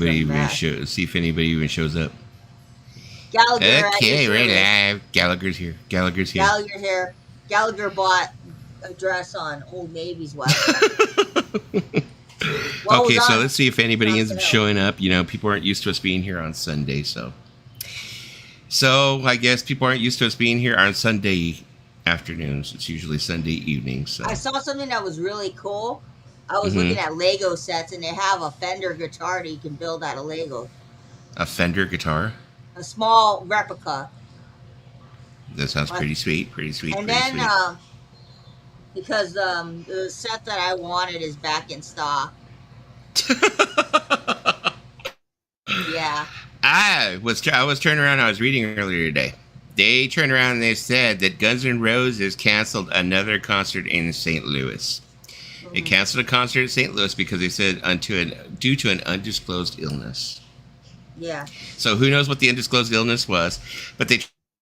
anybody a even mess. see if anybody even shows up. Gallagher at your Okay, we're service. live. Gallagher's here. Gallagher's here. Gallagher here. Gallagher bought a dress on Old Navy's website. Well, it was Okay, so on let's see if anybody ends up something else. showing up. You know, people aren't used to us being here on Sunday, so I guess people aren't used to us being here on Sunday afternoons. It's usually Sunday evenings. So I saw something that was really cool. I was Mhm. looking at Lego sets, and they have a Fender guitar that you can build out of Lego. A Fender guitar. A small replica. That sounds pretty sweet. Pretty sweet. And Pretty then, sweet. because the set that I wanted is back in stock. Yeah. I was turning around. I was reading earlier today. They turned around and they said that Guns N' Roses canceled another concert in St. Louis. They canceled a concert in St. Louis because they said due to an undisclosed illness. Yeah. So who knows what the undisclosed illness was? But they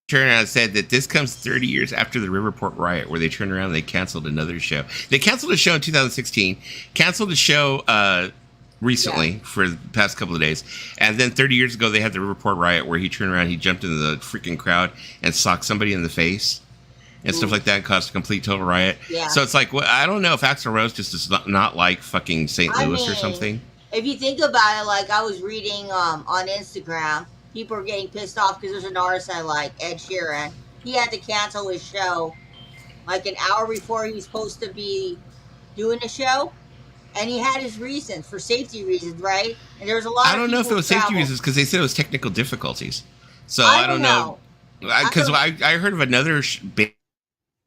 turned around and said that this comes 30 years after the Riverport riot, where they turned around and they canceled another show. They canceled a show in 2016, canceled a show recently for the past couple of days, and then 30 years ago they had the Riverport riot where he turned around, he jumped into the freaking crowd and socked somebody in the face and stuff like that, and caused a complete total riot. Yeah. So it's like, well, I don't know if Axl Rose just does not like fucking St. Louis or something. If you think about it, like I was reading on Instagram, people are getting pissed off because there's an artist I like, Ed Sheeran. He had to cancel his show like an hour before he was supposed to be doing the show. And he had his reasons for safety reasons, right? And there was a lot. I don't know if it was safety reasons because they said it was technical difficulties. So I don't know. Because I heard of another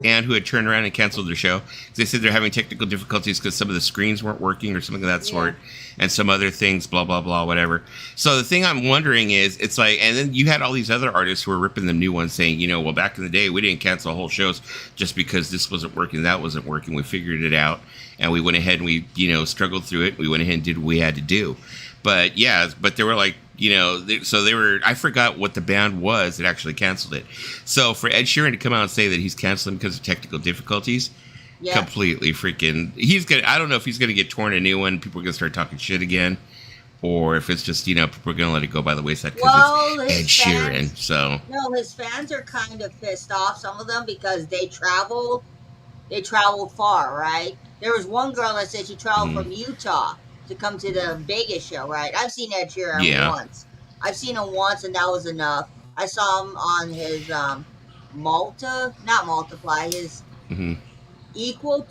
band who had turned around and canceled their show. They said they're having technical difficulties because some of the screens weren't working or something of that sort, and some other things, blah, blah, blah, whatever. So the thing I'm wondering is, it's like, and then you had all these other artists who were ripping them new ones saying, you know, well, back in the day, we didn't cancel whole shows just because this wasn't working, that wasn't working. We figured it out, and we went ahead and we, you know, struggled through it. We went ahead and did what we had to do. But yeah, but they were like, you know, so they were, I forgot what the band was that actually canceled it. So for Ed Sheeran to come out and say that he's canceling because of technical difficulties, completely freaking, I don't know if he's going to get torn a new one, people are going to start talking shit again, or if it's just, you know, people are going to let it go by the wayside because it's Ed Sheeran. So no, his fans are kind of pissed off, some of them, because they traveled far, right? There was one girl that said she traveled from Utah to come to the Vegas show, right? I've seen Ed Sheeran once. I've seen him once, and that was enough. I saw him on his his Equal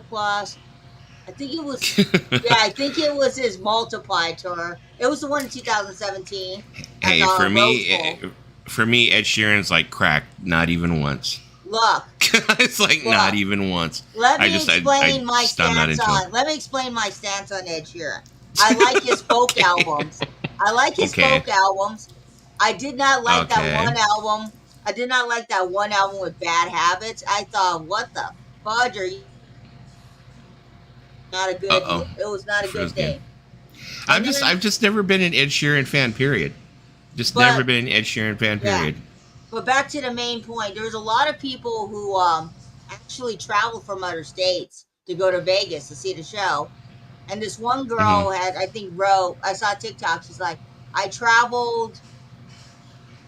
Plus. I think it was, I think it was his Multiply tour. It was the one in 2017. Hey, for me, Ed Sheeran's like crack, not even once. Look, it's like not even once. Let me explain my stance on Ed Sheeran. I like his folk albums. I did not like that one album. I did not like that one album with Bad Habits. I thought, what the fudge are you? Not a good. It was not a good thing. I've just never been an Ed Sheeran fan. Period. Never been an Ed Sheeran fan. Period. Yeah. But back to the main point, there's a lot of people who actually travel from other states to go to Vegas to see the show. And this one girl had, I think, I saw TikTok, she's like, I traveled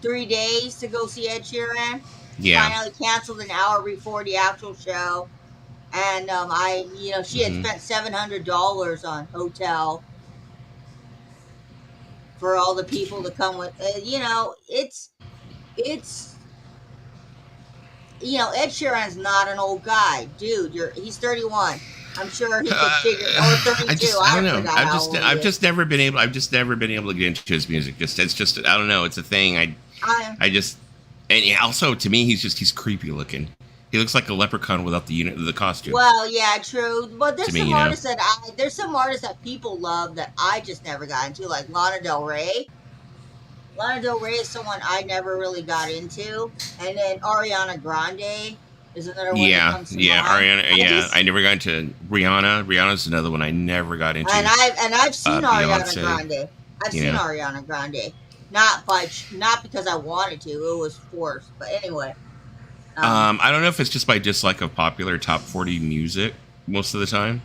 3 days to go see Ed Sheeran. Yeah. Finally canceled an hour before the actual show. And she had spent $700 on hotel for all the people to come with. Ed Sheeran's not an old guy, dude. He's 31. I'm sure he could figure. Or 32. I don't know. I've just never been able to get into his music. It's just I don't know. It's a thing. And also to me, he's creepy looking. He looks like a leprechaun without the costume. Well, yeah, true. But there's some artists that people love that I just never got into, like Lana Del Rey. Lana Del Rey is someone I never really got into, and then Ariana Grande is another one. That comes to mind. Ariana. I never got into Rihanna. Rihanna's another one I never got into. And I've seen Ariana Grande. I've seen Ariana Grande, not because I wanted to. It was forced. But anyway. I don't know if it's just by dislike of popular top 40 music most of the time.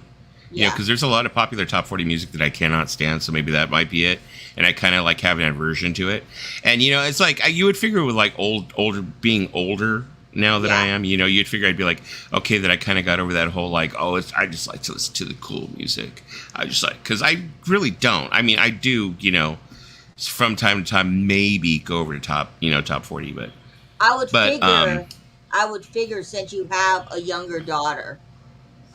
You know, Yeah. because there's a lot of popular top 40 music that I cannot stand, so maybe that might be it. And I kind of like have an aversion to it. And you know, it's like you would figure with like being older now that I Yeah. am, you know, you'd figure I'd be like, okay, that I kind of got over that whole like, I just like to listen to the cool music. I just like, because I really don't. I mean, I do, you know, from time to time maybe go over to top 40, but I would but figure. I would figure since you have a younger daughter,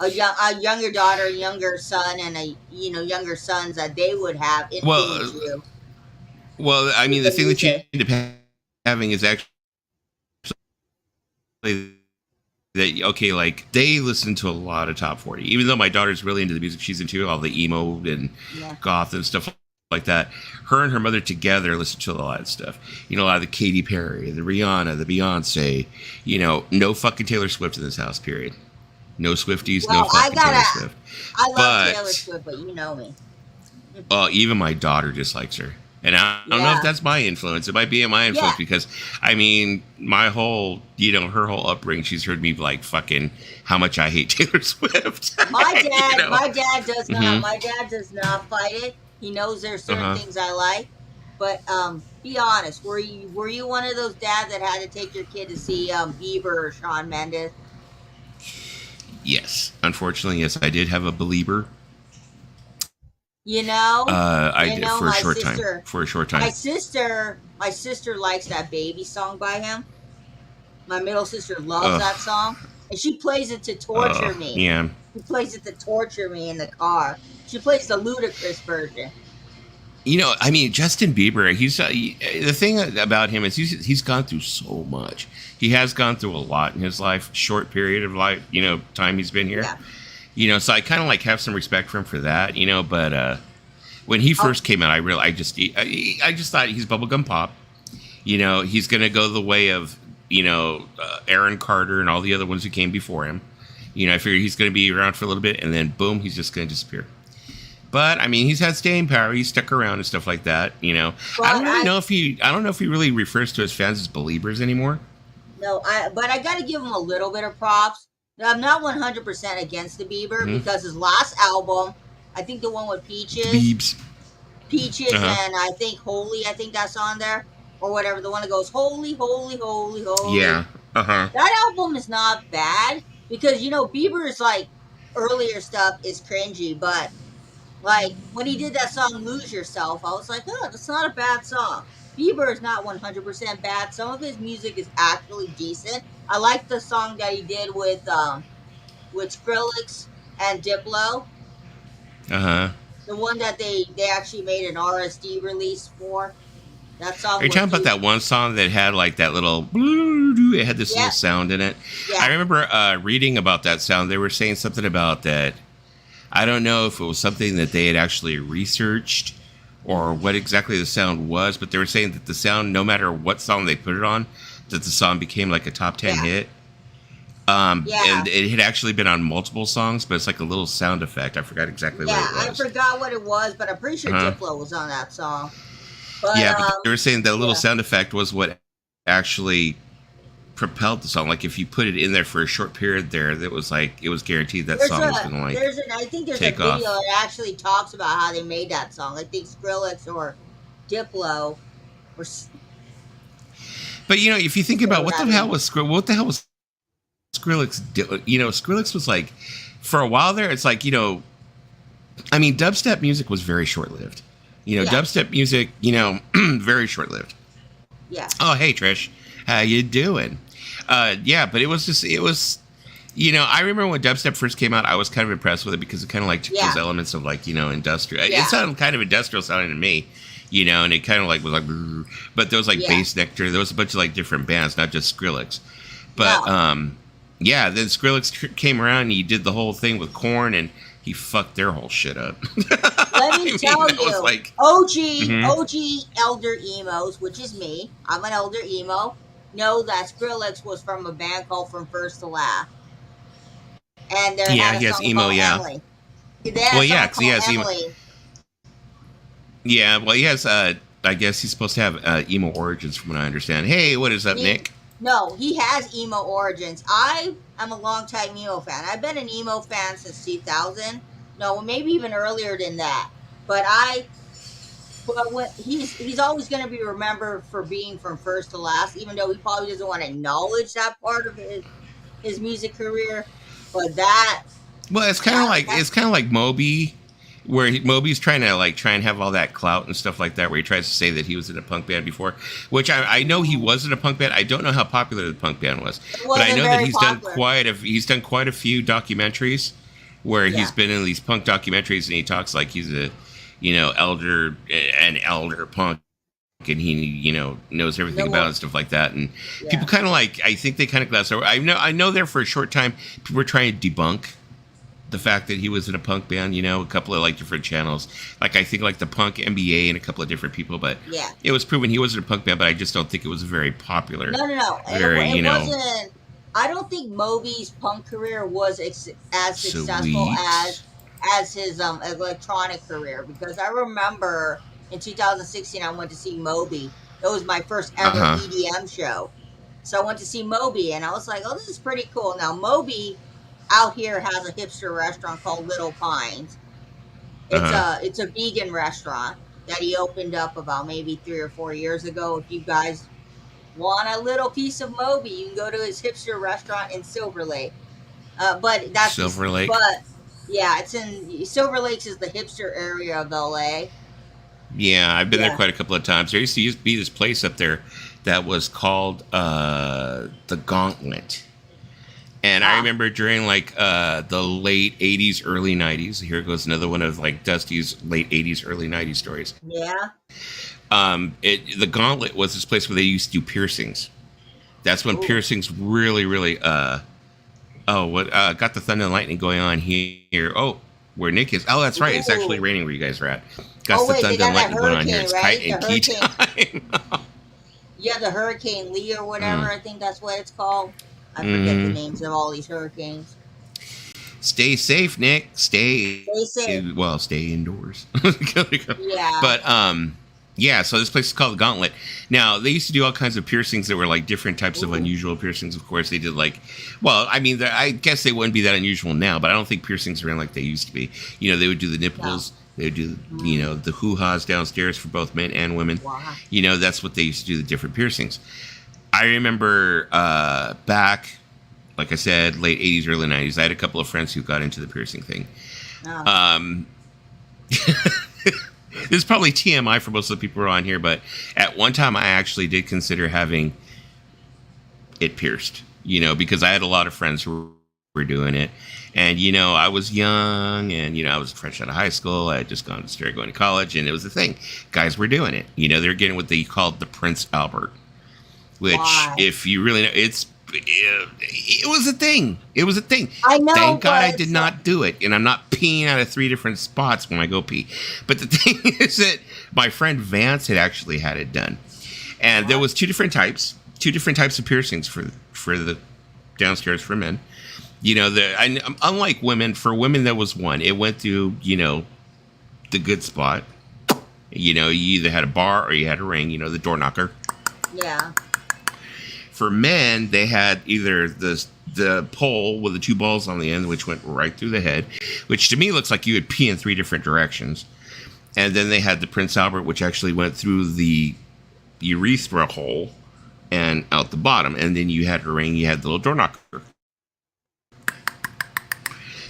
a younger daughter, younger son, and younger sons that they would have influenced well, you I with mean, the the thing that you music. end up having is actually that okay, like they listen to a lot of top 40. Even though my daughter's really into the music she's into, all the emo and Yeah. goth and stuff like that. Her and her mother together listen to a lot of stuff. You know, a lot of the Katy Perry, the Rihanna, the Beyonce. You know, no fucking Taylor Swift in this house. Period. No Swifties, no Well, fucking Taylor Swift. I love Taylor But Swift, but you know me. even my daughter dislikes her. And I don't know if Yeah. that's my influence. It might be my influence Yeah. because, I mean, my whole, you know, her whole upbringing, she's heard me like fucking how much I hate Taylor Swift. My dad, You know? my dad does not. Mhm. My dad does not fight it. He knows there's certain Uh-huh. things I like, but be honest. Were you one of those dads that had to take your kid to see Bieber or Shawn Mendes? Yes. Unfortunately, yes, I did have a believer. You know, I You did know, for a my short sister- time. For a short my time. sister likes that Baby song by him. My middle sister loves Ugh. that song, and she plays it to torture me. Yeah. She plays it to torture me in the car. She plays the ludicrous version. You know, I mean, Justin Bieber, the thing about him is he's gone through so much. He has gone through a lot in his life, short period of life, you know, time he's been here. Yeah. You know, so I kind of like have some respect for him for that, you know, but when he first came out, I just thought he's bubblegum pop. You know, he's going to go the way of, you know, Aaron Carter and all the other ones who came before him. You know, I figured he's going to be around for a little bit and then boom, he's just going to disappear. But I mean, he's had staying power. He's stuck around and stuff like that. You know, Well, I don't know if he really refers to his fans as believers anymore. No, but I got to give him a little bit of props. I'm not 100% against the Bieber Mhm. because his last album, I think the one with Peaches, Beebs. Uh-huh. and I think Holy, I think that's on there, or whatever. The one that goes Holy, Holy, Holy, Holy. Yeah. Uh-huh. That album is not bad because Bieber's like earlier stuff is cringy, but like when he did that song "Lose Yourself," I was like, oh, that's not a bad song. Bieber is not 100% bad. Some of his music is actually decent. I like the song that he did with Skrillex and Diplo. Uh-huh. The one that they actually made an RSD release for. That song. Are you talking about that one song that had like that little it had this Yeah. little sound in it? Yeah. I remember reading about that sound. They were saying something about that. I don't know if it was something that they had actually researched or what exactly the sound was, but they were saying that the sound, no matter what song they put it on, that the song became like a top 10 Yeah. hit. Yeah. And it had actually been on multiple songs, but it's like a little sound effect. I forgot exactly Yeah, what it I was. forgot what it was, but I'm pretty sure Uh-huh. Diplo was on that song. But, Yeah, but they were saying that little yeah. sound effect was what actually propelled the song. Like if you put it in there for a short period there, that was like it was guaranteed that song was gonna like I think there's a take video off. that actually talks about how they made that song. I think Skrillex or Diplo or But you know, if you think about Yeah, what the hell was Skrillex you know, Skrillex was like for a while there, it's like, you know, I mean, dubstep music was very short-lived. You know, Yeah. dubstep music, you know, very short-lived. yeah. Oh, hey Trish, how you doing? Yeah, but it was, you know, I remember when dubstep first came out, I was kind of impressed with it because it kind of like took Yeah. those elements of like, you know, industrial. Yeah. It sounded kind of industrial sounding to me, you know, and it kind of like was like, but there was like Yeah. Bass Nectar, there was a bunch of like different bands, not just Skrillex. But No. yeah, then Skrillex came around and he did the whole thing with Korn and he fucked their whole shit up. Let me tell that was you, like- OG Mhm. OG elder emos, which is me. I'm an elder emo. Know that Skrillex was from a band called From First to Last, and they Yeah, had a yes, song emo, called yeah. Emily. They had Well, a yeah, song 'cause he has called emo- Emily. Yeah, well, he has, I guess he's supposed to have emo origins from what I understand. Hey, what is up, He- Nick? No, he has emo origins. I am a longtime emo fan. I've been an emo fan since 2000. No, maybe even earlier than that. But when he's always going to be remembered for being from first to last, even though he probably doesn't want to acknowledge that part of his music career. But Well, it's kind of like Moby, where Moby's trying to like try and have all that clout and stuff like that, where he tries to say that he was in a punk band before, which I know he was in a punk band. I don't know how popular the punk band was, but I know that he's done quite a few documentaries where he's been in these punk documentaries, and he talks like he's a an elder punk, and he knows everything about it and stuff like that. And people kind of like, I think they kind of glass over. I know there for a short time people were trying to debunk the fact that he was in a punk band, a couple of like different channels, like I think like the Punk MBA and a couple of different people, but it was proven he wasn't a punk band. But I just don't think it was very popular. No. It wasn't. I don't think Moby's punk career was as successful as his electronic career, because I remember in 2016 I went to see Moby. It was my first ever EDM show, so I went to see Moby, and I was like, "Oh, this is pretty cool." Now Moby out here has a hipster restaurant called Little Pines. It's a vegan restaurant that he opened up about maybe 3 or 4 years ago. If you guys want a little piece of Moby, you can go to his hipster restaurant in Silver Lake. But that's Silver Lake. But yeah, it's in Silver Lakes is the hipster area of LA. Yeah, I've been there quite a couple of times. There used to be this place up there that was called the Gauntlet. And I remember during like the late 80s, early 90s, here goes another one of like Dusty's late 80s, early 90s stories. Yeah. The Gauntlet was this place where they used to do piercings. That's when piercings really, really got the thunder and lightning going on here. Oh, where Nick is. Oh, that's right. It's actually raining where you guys are at. Got the thunder and lightning going on here. It's kite and key time. Yeah, the Hurricane Lee or whatever. I think that's what it's called. I forget the names of all these hurricanes. Stay safe, Nick. Stay safe. Well, stay indoors. Yeah. But so this place is called the Gauntlet. Now, they used to do all kinds of piercings that were like different types of unusual piercings. Of course, they did like, well, I mean, I guess they wouldn't be that unusual now, but I don't think piercings are in like they used to be. They would do the nipples. No. They would do, the hoo-has downstairs for both men and women. Wow. That's what they used to do, the different piercings. I remember back, like I said, late 80s, early 90s, I had a couple of friends who got into the piercing thing. Oh. This is probably TMI for most of the people who are on here, but at one time I actually did consider having it pierced, because I had a lot of friends who were doing it. And, I was young and, I was fresh out of high school. I had just started going to college, and it was a thing. Guys were doing it. They're getting what they called the Prince Albert. Which, if you really know, it was a thing. It was a thing. I know. Thank God I did not do it, and I'm not peeing out of 3 different spots when I go pee. But the thing is that my friend Vance had actually had it done, and there was two different types of piercings for the downstairs for men. Unlike women, for women there was one. It went through, the good spot. You either had a bar or you had a ring. The door knocker. Yeah. For men, they had either the pole with the 2 balls on the end, which went right through the head, which to me looks like you would pee in 3 different directions. And then they had the Prince Albert, which actually went through the urethra hole and out the bottom. And then you had a ring, you had the little door knocker.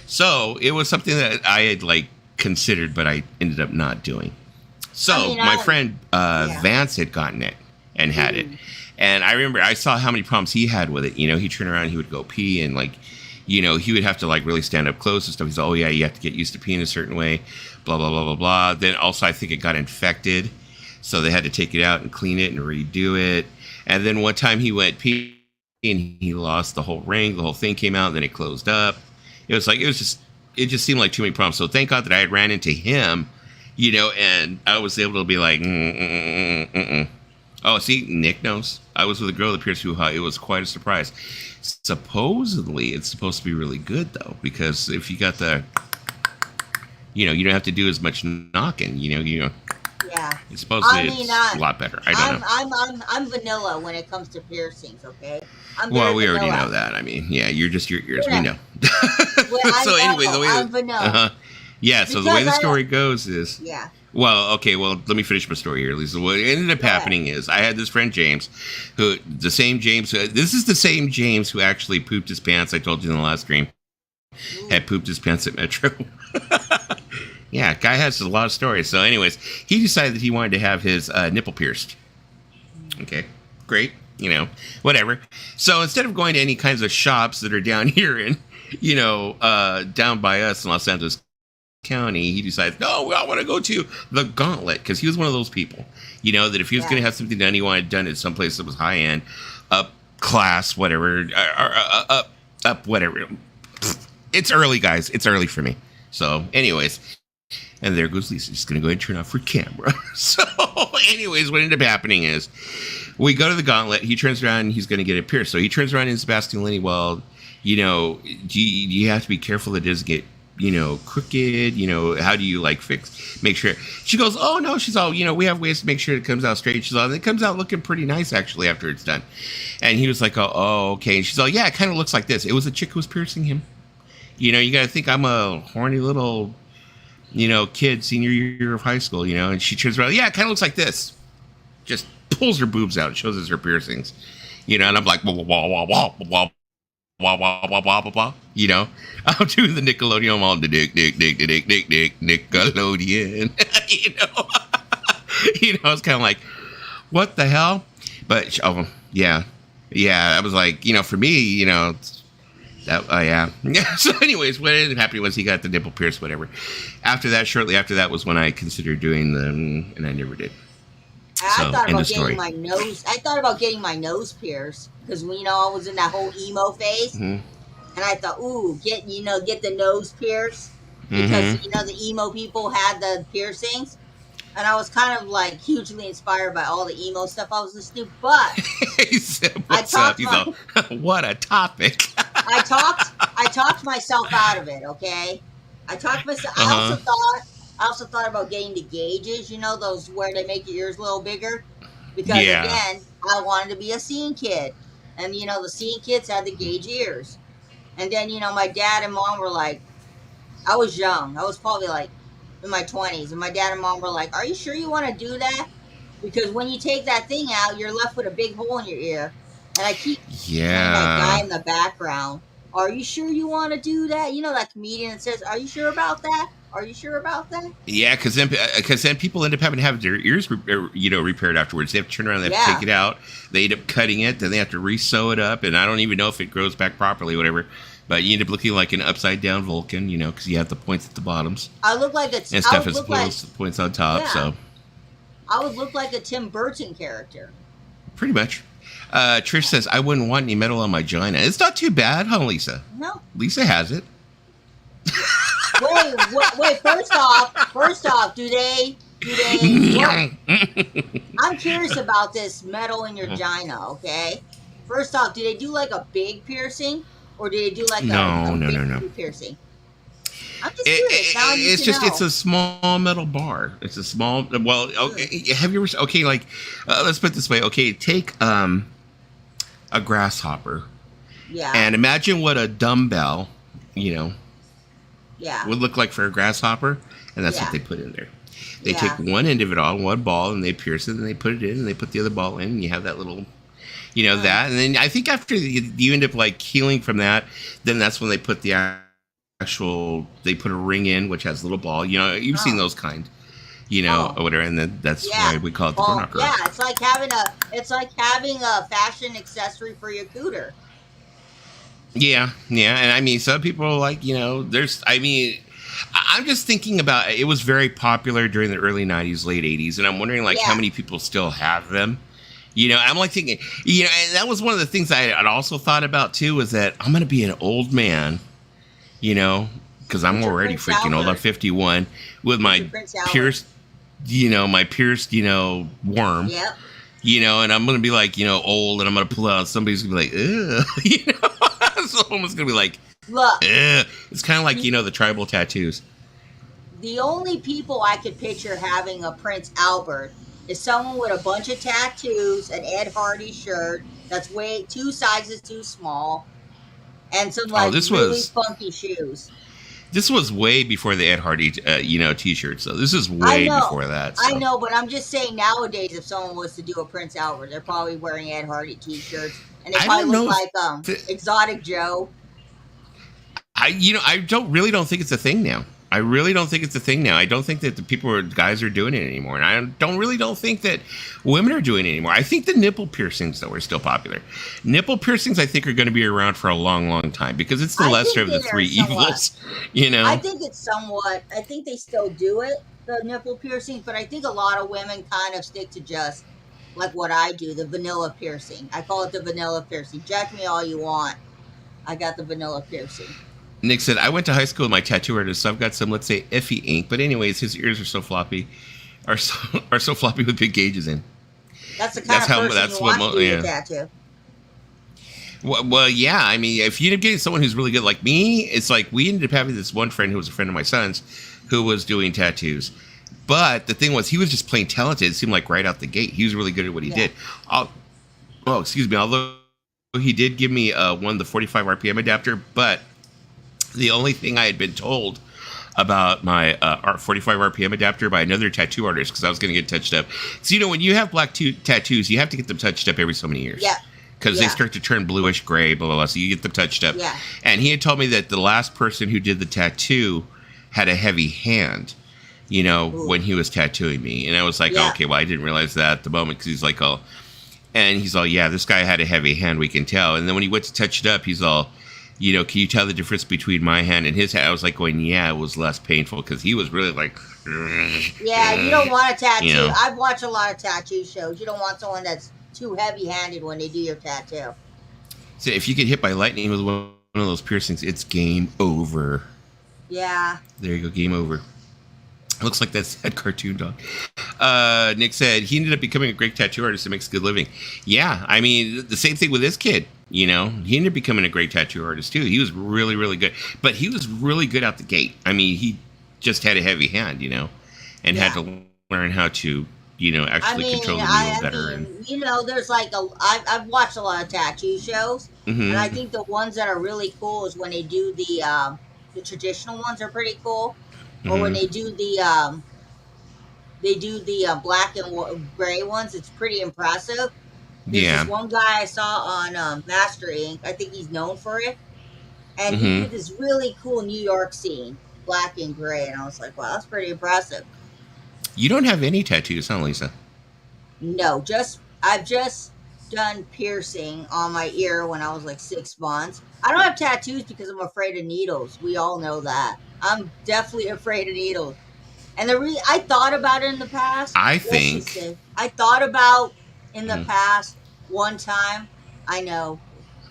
So it was something that I had like considered, but I ended up not doing. So my friend Vance had gotten it and had it. And I remember I saw how many problems he had with it. He'd turn around, he would go pee, and like, he would have to like really stand up close and stuff. He's, oh yeah, you have to get used to peeing a certain way, blah, blah, blah, blah, blah. Then also I think it got infected. So they had to take it out and clean it and redo it. And then one time he went pee and he lost the whole ring. The whole thing came out, and then it closed up. It just seemed like too many problems. So thank God that I had ran into him, and I was able to be like, Oh, see, Nick knows. I was with a girl that pierced hoo-ha. It was quite a surprise. Supposedly, it's supposed to be really good, though, because if you got the, you don't have to do as much knocking, Yeah. It's supposedly it's a lot better. I don't know. I'm vanilla when it comes to piercings, okay? Well, we already know that. I mean, yeah, you're just your ears. Yeah. We know. Well, so anyway, the way I'm vanilla. Yeah, so the way Because the I don't. story goes is, Yeah. well, okay, well, let me finish my story here, Lisa. What ended up Go ahead. happening is I had this friend James, this is the same James who actually pooped his pants. I told you in the last stream, Ooh. had pooped his pants at Metro. Yeah, guy has a lot of stories. So, anyways, he decided that he wanted to have his nipple pierced. Okay, great, whatever. So instead of going to any kinds of shops that are down here in, down by us in Los Angeles County, he decided, no, I want to go to the Gauntlet, because he was one of those people, that if he was going to have something done, he wanted done at someplace that was high end, up class, whatever, up whatever. It's early, guys. It's early for me. So, anyways, and there goes Lisa. She's going to go ahead and turn off her camera. So, anyways, what ended up happening is we go to the Gauntlet. He turns around and he's going to get it pierced. So he turns around and Sebastian Lenny, well, do you have to be careful that it doesn't get, crooked? How do you make sure? She goes, oh, no. She's all, we have ways to make sure it comes out straight. She's all, it comes out looking pretty nice, actually, after it's done. And he was like, oh, okay. And she's all, yeah, it kind of looks like this. It was a chick who was piercing him. You got to think I'm a horny little, kid, senior year of high school, and she turns around, yeah, it kind of looks like this. Just pulls her boobs out, shows us her piercings, and I'm like, wah, wah, wah, wah, wah, wah, wah, wah, wah, wah, wah, I'm doing the Nickelodeon, I'm on the dick, Nickelodeon, it's kind of like, what the hell? But, yeah, I was like, for me, yeah. So, anyways, what ended up happening was he got the nipple pierced, whatever. Shortly after that was when I considered doing them, and I never did. I thought about getting my nose. I thought about getting my nose pierced because I was in that whole emo phase, and I thought, ooh, get the nose pierced because the emo people had the piercings, and I was kind of like hugely inspired by all the emo stuff I was listening to. But he said, "What's up?" He's all, what a topic. I talked myself out of it. Okay, I talked myself. I also thought about getting the gauges. Those where they make your ears a little bigger. Because again, I wanted to be a scene kid, and the scene kids had the gauge ears. And then my dad and mom were like, I was young. I was probably like in my 20s, and my dad and mom were like, "Are you sure you want to do that? Because when you take that thing out, you're left with a big hole in your ear." And I keep that guy in the background. Are you sure you want to do that? That comedian that says, "Are you sure about that? Are you sure about that?" Yeah, because then people end up having to have their ears, repaired afterwards. They have to turn around, they have to take it out. They end up cutting it, then they have to re-sew it up, and I don't even know if it grows back properly, whatever. But you end up looking like an upside down Vulcan, because you have the points at the bottoms. I look like and stuff as opposed to the points on top. Yeah. So I would look like a Tim Burton character. Pretty much. Trish says, I wouldn't want any metal on my vagina. It's not too bad, huh, Lisa? No. Lisa has it. Wait, first off, do they I'm curious about this metal in your vagina, okay? First off, do they do like a big piercing? Or do they do like a piercing? I'm just curious. It's a small metal bar. It's a small, okay, have you ever, okay, like, let's put it this way. Okay, take a grasshopper. Yeah. And imagine what a dumbbell, yeah, would look like for a grasshopper. And that's what they put in there. They take one end of it on, one ball, and they pierce it, and they put it in, and they put the other ball in, and you have that little, that. And then I think after you end up like healing from that, then that's when they put the they put a ring in, which has a little ball. You've seen those kind, or whatever. And then that's why we call it the Gronocker. Yeah, it's like having a fashion accessory for your cooter. Yeah. And I mean, some people are like, I'm just thinking about it was very popular during the early 90s, late 80s. And I'm wondering, how many people still have them? I'm like thinking, and that was one of the things I'd also thought about, too, was that I'm going to be an old man, because I'm already freaking old. I'm 51 with my pierced, worm. Yep. And I'm going to be like, old, and I'm going to pull out, somebody's going to be like, ugh, someone's going to be like, look, it's kind of like, the tribal tattoos. The only people I could picture having a Prince Albert is someone with a bunch of tattoos, an Ed Hardy shirt that's way 2 sizes too small, and some really funky shoes. This was way before the Ed Hardy, T-shirts. So this is I way know, before that. I So know, but I'm just saying nowadays, if someone was to do a Prince Albert, they're probably wearing Ed Hardy T-shirts, and they I probably don't look know if like Exotic Joe. I don't think it's a thing now. I really don't think it's a thing now. I don't think that the guys are doing it anymore, and I don't think that women are doing it anymore. I think the nipple piercings though are still popular. Nipple piercings, I think, are going to be around for a long, long time because it's the I lesser think of the they are three somewhat. evils. You know, I think it's somewhat. I think they still do it, the nipple piercings, but I think a lot of women kind of stick to just like what I do, the vanilla piercing. I call it the vanilla piercing. Judge me all you want. I got the vanilla piercing. Nick said, I went to high school with my tattoo artist, so I've got some, let's say, iffy ink. But anyways, his ears are so floppy, are so floppy with big gauges in. That's the kind of person you want to do your tattoo. Well, yeah. I mean, if you end up getting someone who's really good like me, it's like we ended up having this one friend who was a friend of my son's who was doing tattoos. But the thing was, he was just plain talented. It seemed like right out the gate. He was really good at what he did. Excuse me. Although he did give me one of the 45 RPM adapter, but the only thing I had been told about my 45 RPM adapter by another tattoo artist, because I was going to get touched up. So, when you have black tattoos, you have to get them touched up every so many years. Yeah. Because they start to turn bluish gray, blah, blah, blah. So you get them touched up. Yeah. And he had told me that the last person who did the tattoo had a heavy hand, when he was tattooing me. And I was like, okay, well, I didn't realize that at the moment, because he's like, yeah, this guy had a heavy hand, we can tell. And then when he went to touch it up, he's all, can you tell the difference between my hand and his hand? I was like going, yeah, it was less painful because he was really like. Yeah, you don't want a tattoo. I've watched a lot of tattoo shows. You don't want someone that's too heavy-handed when they do your tattoo. So if you get hit by lightning with one of those piercings, it's game over. Yeah. There you go, game over. Looks like that sad cartoon dog. Nick said he ended up becoming a great tattoo artist and makes a good living. Yeah, I mean, the same thing with this kid. He ended up becoming a great tattoo artist too. He was really, really good. But he was really good out the gate. I mean, he just had a heavy hand, and had to learn how to, actually control the needle better. There's like I've watched a lot of tattoo shows, and I think the ones that are really cool is when they do the traditional ones are pretty cool, or when they do the black and gray ones, it's pretty impressive. There's this one guy I saw on Master Ink. I think he's known for it. And he did this really cool New York scene, black and gray. And I was like, wow, that's pretty impressive. You don't have any tattoos, huh, Lisa? No, I've just done piercing on my ear when I was like 6 months. I don't have tattoos because I'm afraid of needles. We all know that. I'm definitely afraid of needles. And I thought about it in the past. I thought about in the past one time. I know,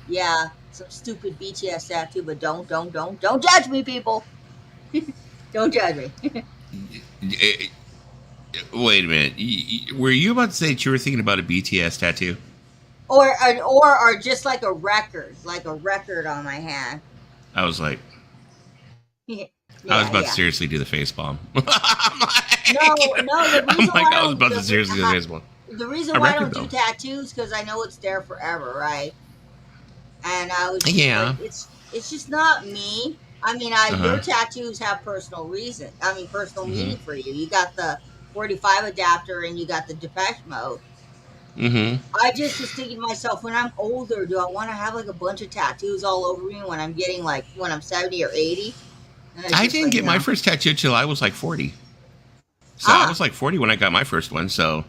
yeah, some stupid BTS tattoo, but don't judge me, people. Don't judge me. Wait a minute. Were you about to say that you were thinking about a BTS tattoo? Or just like a record on my hand. I was like, I was about to seriously do the face bomb. No. The reason I was about to seriously do the face bomb. The reason why I don't do tattoos because I know it's there forever, right? And I was just like, it's just not me. I mean, your tattoos have personal reason. I mean, personal meaning for you. You got the 45 adapter and you got the Depeche Mode. I just was thinking to myself, when I'm older, do I want to have like a bunch of tattoos all over me when I'm 70 or 80? I didn't get my first tattoo till I was like 40. So I was like 40 when I got my first one. So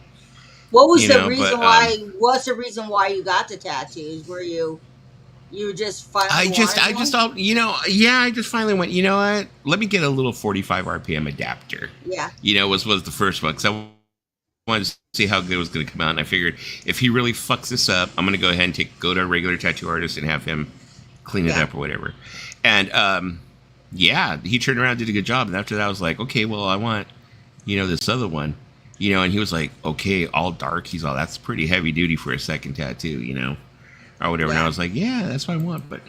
what was the reason why? What's the reason why you got the tattoos? Were you just finally? I just finally went. You know what? Let me get a little 45 RPM adapter. Yeah. Was the first one because I wanted to see how good it was going to come out, and I figured if he really fucks this up, I'm going to go ahead and go to a regular tattoo artist and have him clean it up or whatever. And he turned around and did a good job. And after that, I was like, okay, well, I want this other one. And he was like, okay, all dark. He's all, that's pretty heavy duty for a second tattoo, or whatever. Yeah. And I was like, yeah, that's what I want. But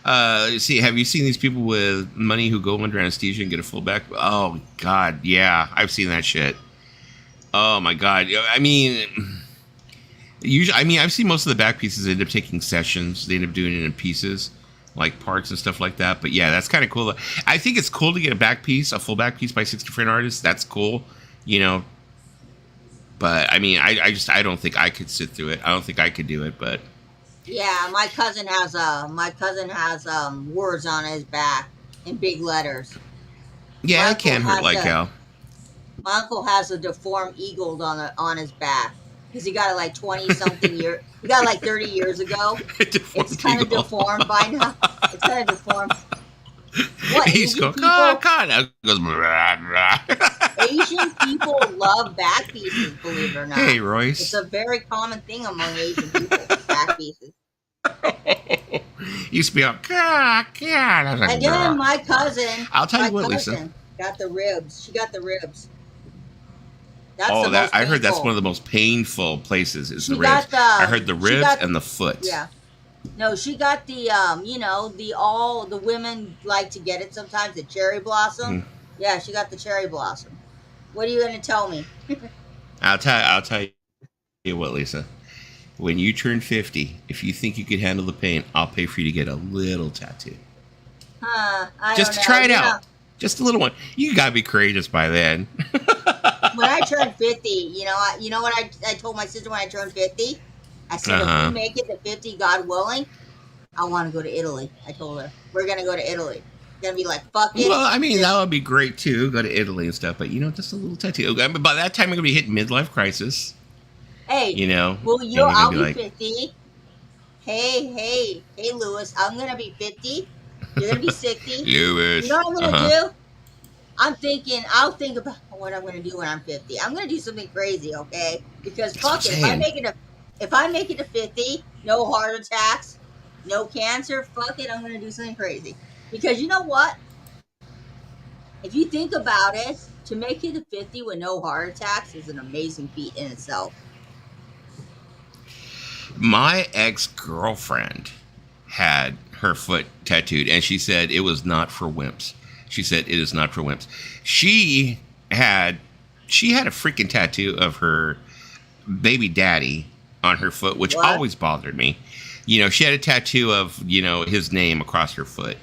have you seen these people with money who go under anesthesia and get a full back? Oh, God, yeah, I've seen that shit. Oh, my God. I mean, I've seen most of the back pieces end up taking sessions. They end up doing it in pieces. like parts and stuff like that. But yeah, that's kind of cool. I think it's cool to get a full back piece by 6 different artists. That's cool, you know. But I mean, I don't think I could sit through it. I don't think I could do it. But yeah, my cousin has words on his back in big letters. Yeah, it can hurt like hell. My uncle has a deformed eagle on his back because he got it like 20 something years. He got it like 30 years ago. It's kind of deformed by now. It's kind of deformed. What, he's going, God. Goes, blah, blah. Asian people love back pieces, believe it or not. Hey, Royce. It's a very common thing among Asian people, back pieces. Used to be like, God. And then my cousin. I'll tell you what, Lisa. Got the ribs. She got the ribs. I heard that's one of the most painful places is the ribs. I heard the ribs and the foot. Yeah. No, she got the the women like to get it sometimes, the cherry blossom. Yeah, she got the cherry blossom. What are you going to tell me? I'll tell you what, Lisa. When you turn 50, if you think you could handle the pain, I'll pay for you to get a little tattoo. Just to try it out. Just a little one. You gotta be courageous by then. When I turned 50, you know what I told my sister when I turned 50? I said, if we make it to 50, God willing, I want to go to Italy. I told her, we're going to go to Italy. Going to be like, fuck it. Well, I mean, that would be great, too. Go to Italy and stuff. But, just a little tattoo. By that time, you're going to be hitting midlife crisis. Hey. Well, I'll be 50. Hey, Lewis, I'm going to be 50. You're going to be 60. Lewis. You know what I'm going to do? I'll think about what I'm going to do when I'm 50. I'm going to do something crazy, okay? Because fuck it, if I make it to 50, no heart attacks, no cancer, fuck it, I'm going to do something crazy. Because you know what? If you think about it, to make it to 50 with no heart attacks is an amazing feat in itself. My ex-girlfriend had her foot tattooed, and she said it was not for wimps. She said it is not for wimps. She had a freaking tattoo of her baby daddy on her foot, which always bothered me. She had a tattoo of, his name across her foot.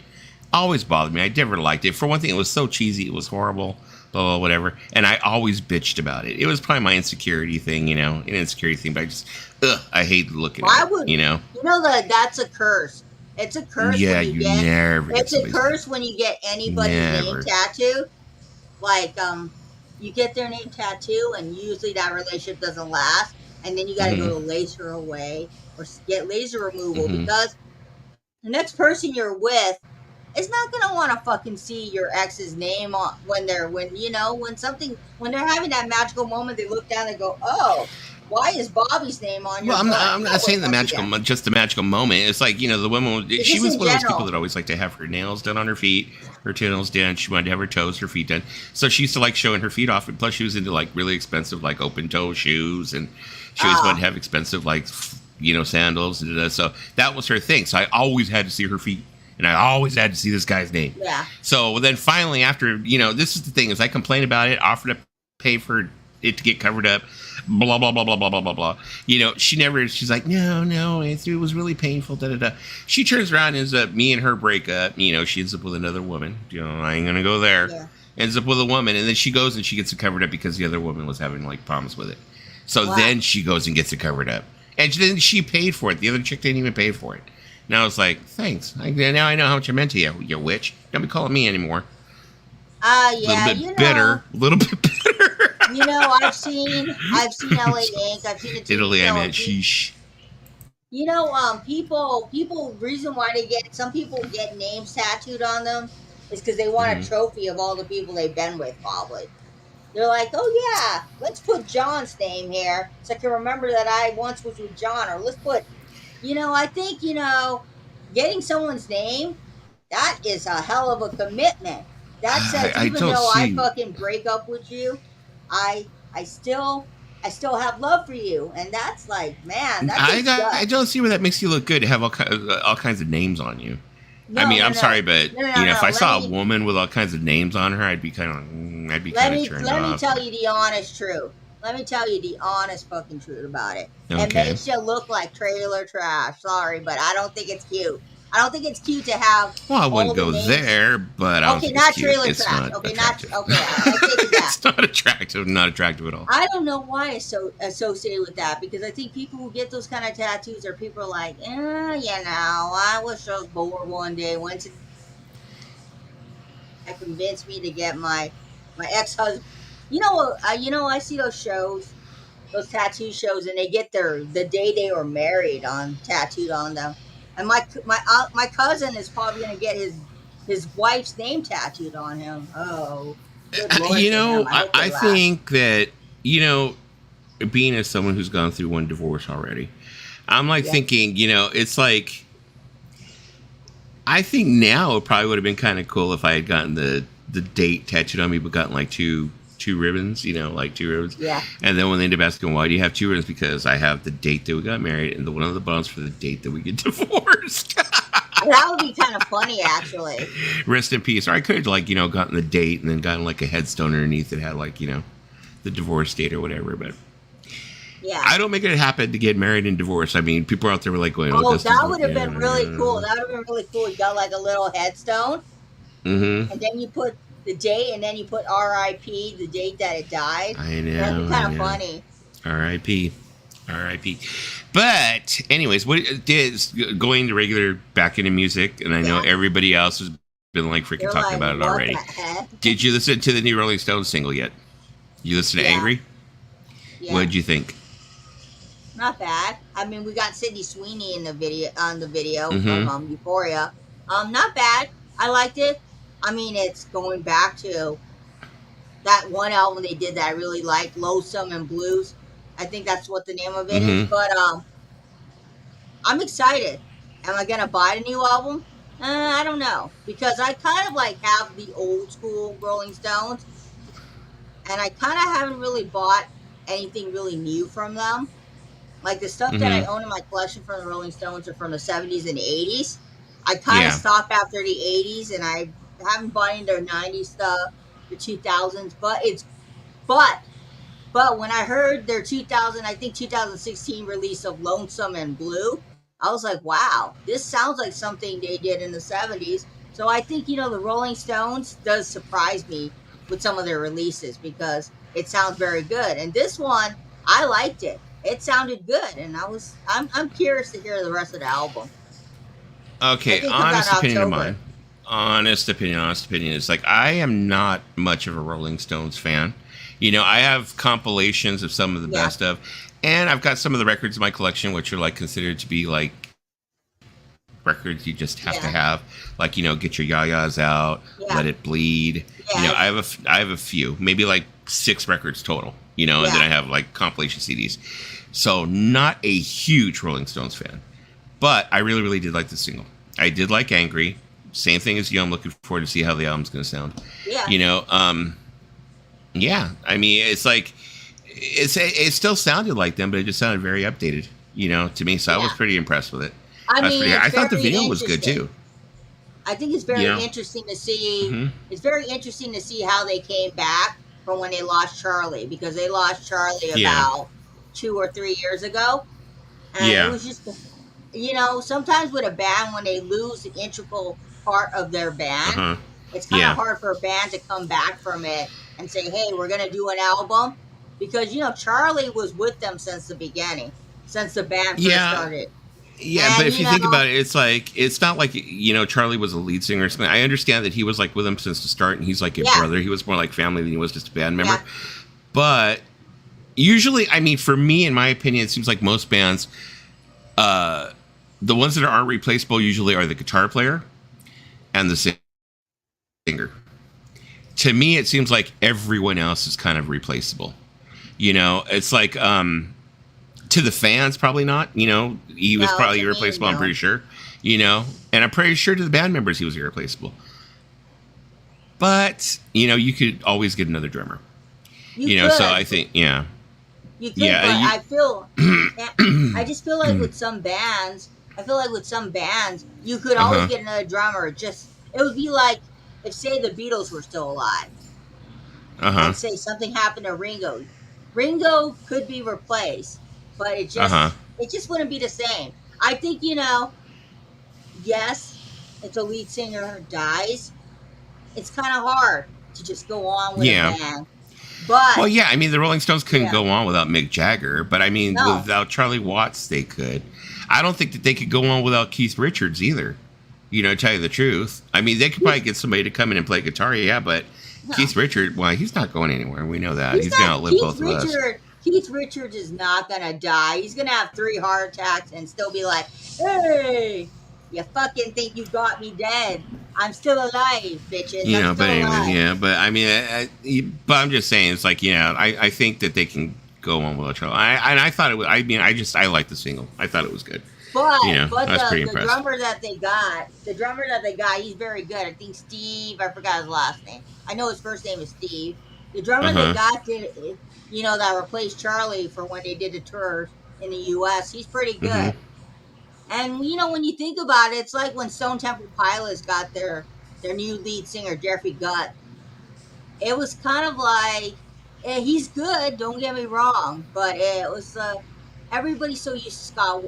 Always bothered me. I never liked it. For one thing, it was so cheesy. It was horrible, blah, blah, whatever. And I always bitched about it. It was probably my insecurity thing, an insecurity thing. But I hate looking at it, You know that's a curse. It's a curse. Yeah, it's a curse when you get anybody's name tattooed. Like, you get their name tattooed, and usually that relationship doesn't last. And then you got to go to laser away or get laser removal because the next person you're with is not going to want to fucking see your ex's name on when they're having that magical moment. They look down and go, "Oh, why is Bobby's name on your?" Well, I'm not saying the magical moment. It's like the woman. She was one of those people that always liked to have her nails done on her feet, her toenails done. She wanted to have her feet done. So she used to like showing her feet off. And plus, she was into like really expensive like open toe shoes, and she always wanted to have expensive like sandals. So that was her thing. So I always had to see her feet. And I always had to see this guy's name. Yeah. So then finally, after, this is the thing, is I complained about it, offered to pay for it to get covered up, blah, blah, blah, blah, blah, blah, blah, blah. She's like, no, it was really painful, da-da-da. She turns around and ends up, me and her break up. She ends up with another woman. I ain't going to go there. Yeah. Ends up with a woman. And then she goes and she gets it covered up because the other woman was having, like, problems with it. So then she goes and gets it covered up. And then she paid for it. The other chick didn't even pay for it. Now it's like, thanks. Now I know how much I meant to you, you witch. Don't be calling me anymore. Yeah. A little bit bitter. I've seen LA Ink. I've seen it. Italy, I meant sheesh. People. Reason why some people get names tattooed on them is because they want a trophy of all the people they've been with. Probably. They're like, oh yeah, let's put John's name here so I can remember that I once was with John, or let's put. I think, getting someone's name, that is a hell of a commitment. That says, I fucking break up with you, I still have love for you. And that's like, man, I don't see where that makes you look good to have all kinds of names on you. I'm sorry, but if I saw a woman with all kinds of names on her, I'd be kind of turned off. Let me tell you the honest truth. Let me tell you the honest fucking truth about it. Okay. It makes you look like trailer trash. Sorry, but I don't think it's cute. I don't think it's cute to have Well, I all wouldn't the go names. there, but I don't Okay, think it's not cute. trailer It's trash. not Okay, not attractive. okay. I take it back. It's not attractive. Not attractive at all. I don't know why it's so associated with that because I think people who get those kind of tattoos are people like, I wish I was bored one day. Went to that convinced me to get my ex husband. I see those shows, those tattoo shows, and they get the day they were married on tattooed on them. And my cousin is probably gonna get his wife's name tattooed on him. Oh, good lord for him. I hope they I last. think that being as someone who's gone through one divorce already, I'm like Yeah. thinking, it's like I think now it probably would have been kind of cool if I had gotten the date tattooed on me, but gotten like two ribbons, like two ribbons. Yeah. And then when they end up asking, why do you have two ribbons? Because I have the date that we got married and the one on the bottom's for the date that we get divorced. That would be kind of funny, actually. Rest in peace. Or I could have gotten the date and then gotten like a headstone underneath that had like, the divorce date or whatever. But Yeah. I don't make it happen to get married and divorced. I mean, people out there were like going, Oh, this that is would have been really cool. That would have been really cool. You got like a little headstone, Mm-hmm. and then you put the date, and then you put R.I.P. the date that it died. I know. That'd be kind of funny. R.I.P. R.I.P. But anyways, what is going to regular back into music? And I know Yeah. everybody else has been like freaking You're talking like, about it what already. the heck? Did you listen to the new Rolling Stones single yet? You listen to Yeah. Angry? Yeah. What did you think? Not bad. I mean, we got Sydney Sweeney in the video Mhm. from Euphoria. Not bad. I liked it. I mean, it's going back to that one album they did that I really liked, Lonesome and Blues. I think that's what the name of it is. Mhm. But I'm excited. Am I gonna buy the new album? I don't know because I kind of like have the old school Rolling Stones, and I kind of haven't really bought anything really new from them. Like the stuff that I Mhm. own in my collection from the Rolling Stones are from the 70s and 80s. I kind of Yeah. stopped after the 80s, and I haven't bought any of their 90s stuff, the 2000s. But when I heard their 2000, I think 2016 release of Lonesome and Blue, I was like, wow, this sounds like something they did in the 70s. So I think, the Rolling Stones does surprise me with some of their releases because it sounds very good. And this one, I liked it. It sounded good, and I'm curious to hear the rest of the album. I Okay, think it comes out honest in opinion of October. mine. Honest opinion is like I am not much of a Rolling Stones fan. I have compilations of some of the Yeah, best of, and I've got some of the records in my collection which are like considered to be like records you just have to yeah, have. Like Get Your Yayas Out, yeah, Let It Bleed. yeah, I have a few, maybe like 6 records total. And then yeah, I have like compilation CDs. So not a huge Rolling Stones fan. But I really, really did like the single. I did like Angry. Same thing as you. I'm looking forward to see how the album's going to sound. yeah. You know, yeah. I mean, it's like it still sounded like them, but it just sounded very updated. To me. So I was Yeah. pretty impressed with it. I mean, it's I thought the very video was good interesting. too. I think it's You very know. interesting to see. Hmm. It's very interesting to see how they came back from when they lost Charlie because they lost Charlie Yeah. about 2 or 3 years ago, and it Yeah. was just, sometimes with a band when they lose an integral part of their Uh band, huh. it's kind of Yeah. hard for a band to come back from it and say, "Hey, we're gonna do an album," because Charlie was with them since the beginning, since the band first Yeah. started, Yeah, but and if you think about it, it's not like Charlie was a lead singer or something. I understand that he was like with him since the start, and he's like a yeah, brother. He was more like family than he was just a band member. yeah, But usually, I mean, for me, in my opinion, it seems like most bands, uh, the ones that aren't replaceable usually are the guitar player and the singer. To me, it seems like everyone else is kind of replaceable. It's like to the fans, probably not. He was no, probably to me, irreplaceable. I'm no, pretty sure. And I'm pretty sure to the band members he was irreplaceable. But you could always get another drummer. you So could. I think, yeah, You could, yeah, but you, I just feel like with some bands, you could uh always huh, get another drummer. Just it would be like if, say, the Beatles were still alive, uh huh, and say something happened to Ringo. Ringo could be replaced, but uh huh. it just wouldn't be the same. I think yes, if the lead singer dies, it's kind of hard to just go on with a Yeah. band. But Well, yeah, I mean, the Rolling Stones couldn't yeah, go on without Mick Jagger, but I mean, no, without Charlie Watts, they could. I don't think that they could go on without Keith Richards either. You know, to tell you the truth. I mean, they could probably get somebody to come in and play guitar, yeah, but no. Keith Richards, well, he's not going anywhere. We know that. He's Not, going to outlive both of us. Keith Richards is not gonna die. He's gonna have 3 heart attacks and still be like, "Hey, you fucking think you got me dead? I'm still alive, bitches." You know, I'm but still anyway, alive. yeah, but I mean, but I'm just saying, it's like, I think that they can go on without Charlie. I thought it was, I liked the single. I thought it was good. But I was pretty the impressed. drummer that they got, he's very good. I think Steve. I forgot his last name. I know his first name is Steve. The drummer they got did, that replaced Charlie for when they did the tours in the U.S. He's pretty good. Mm-hmm. And when you think about it, it's like when Stone Temple Pilots got their new lead singer Jeffrey Gutt. It was kind of like, he's good. Don't get me wrong, but it was. Everybody's so used to Scott.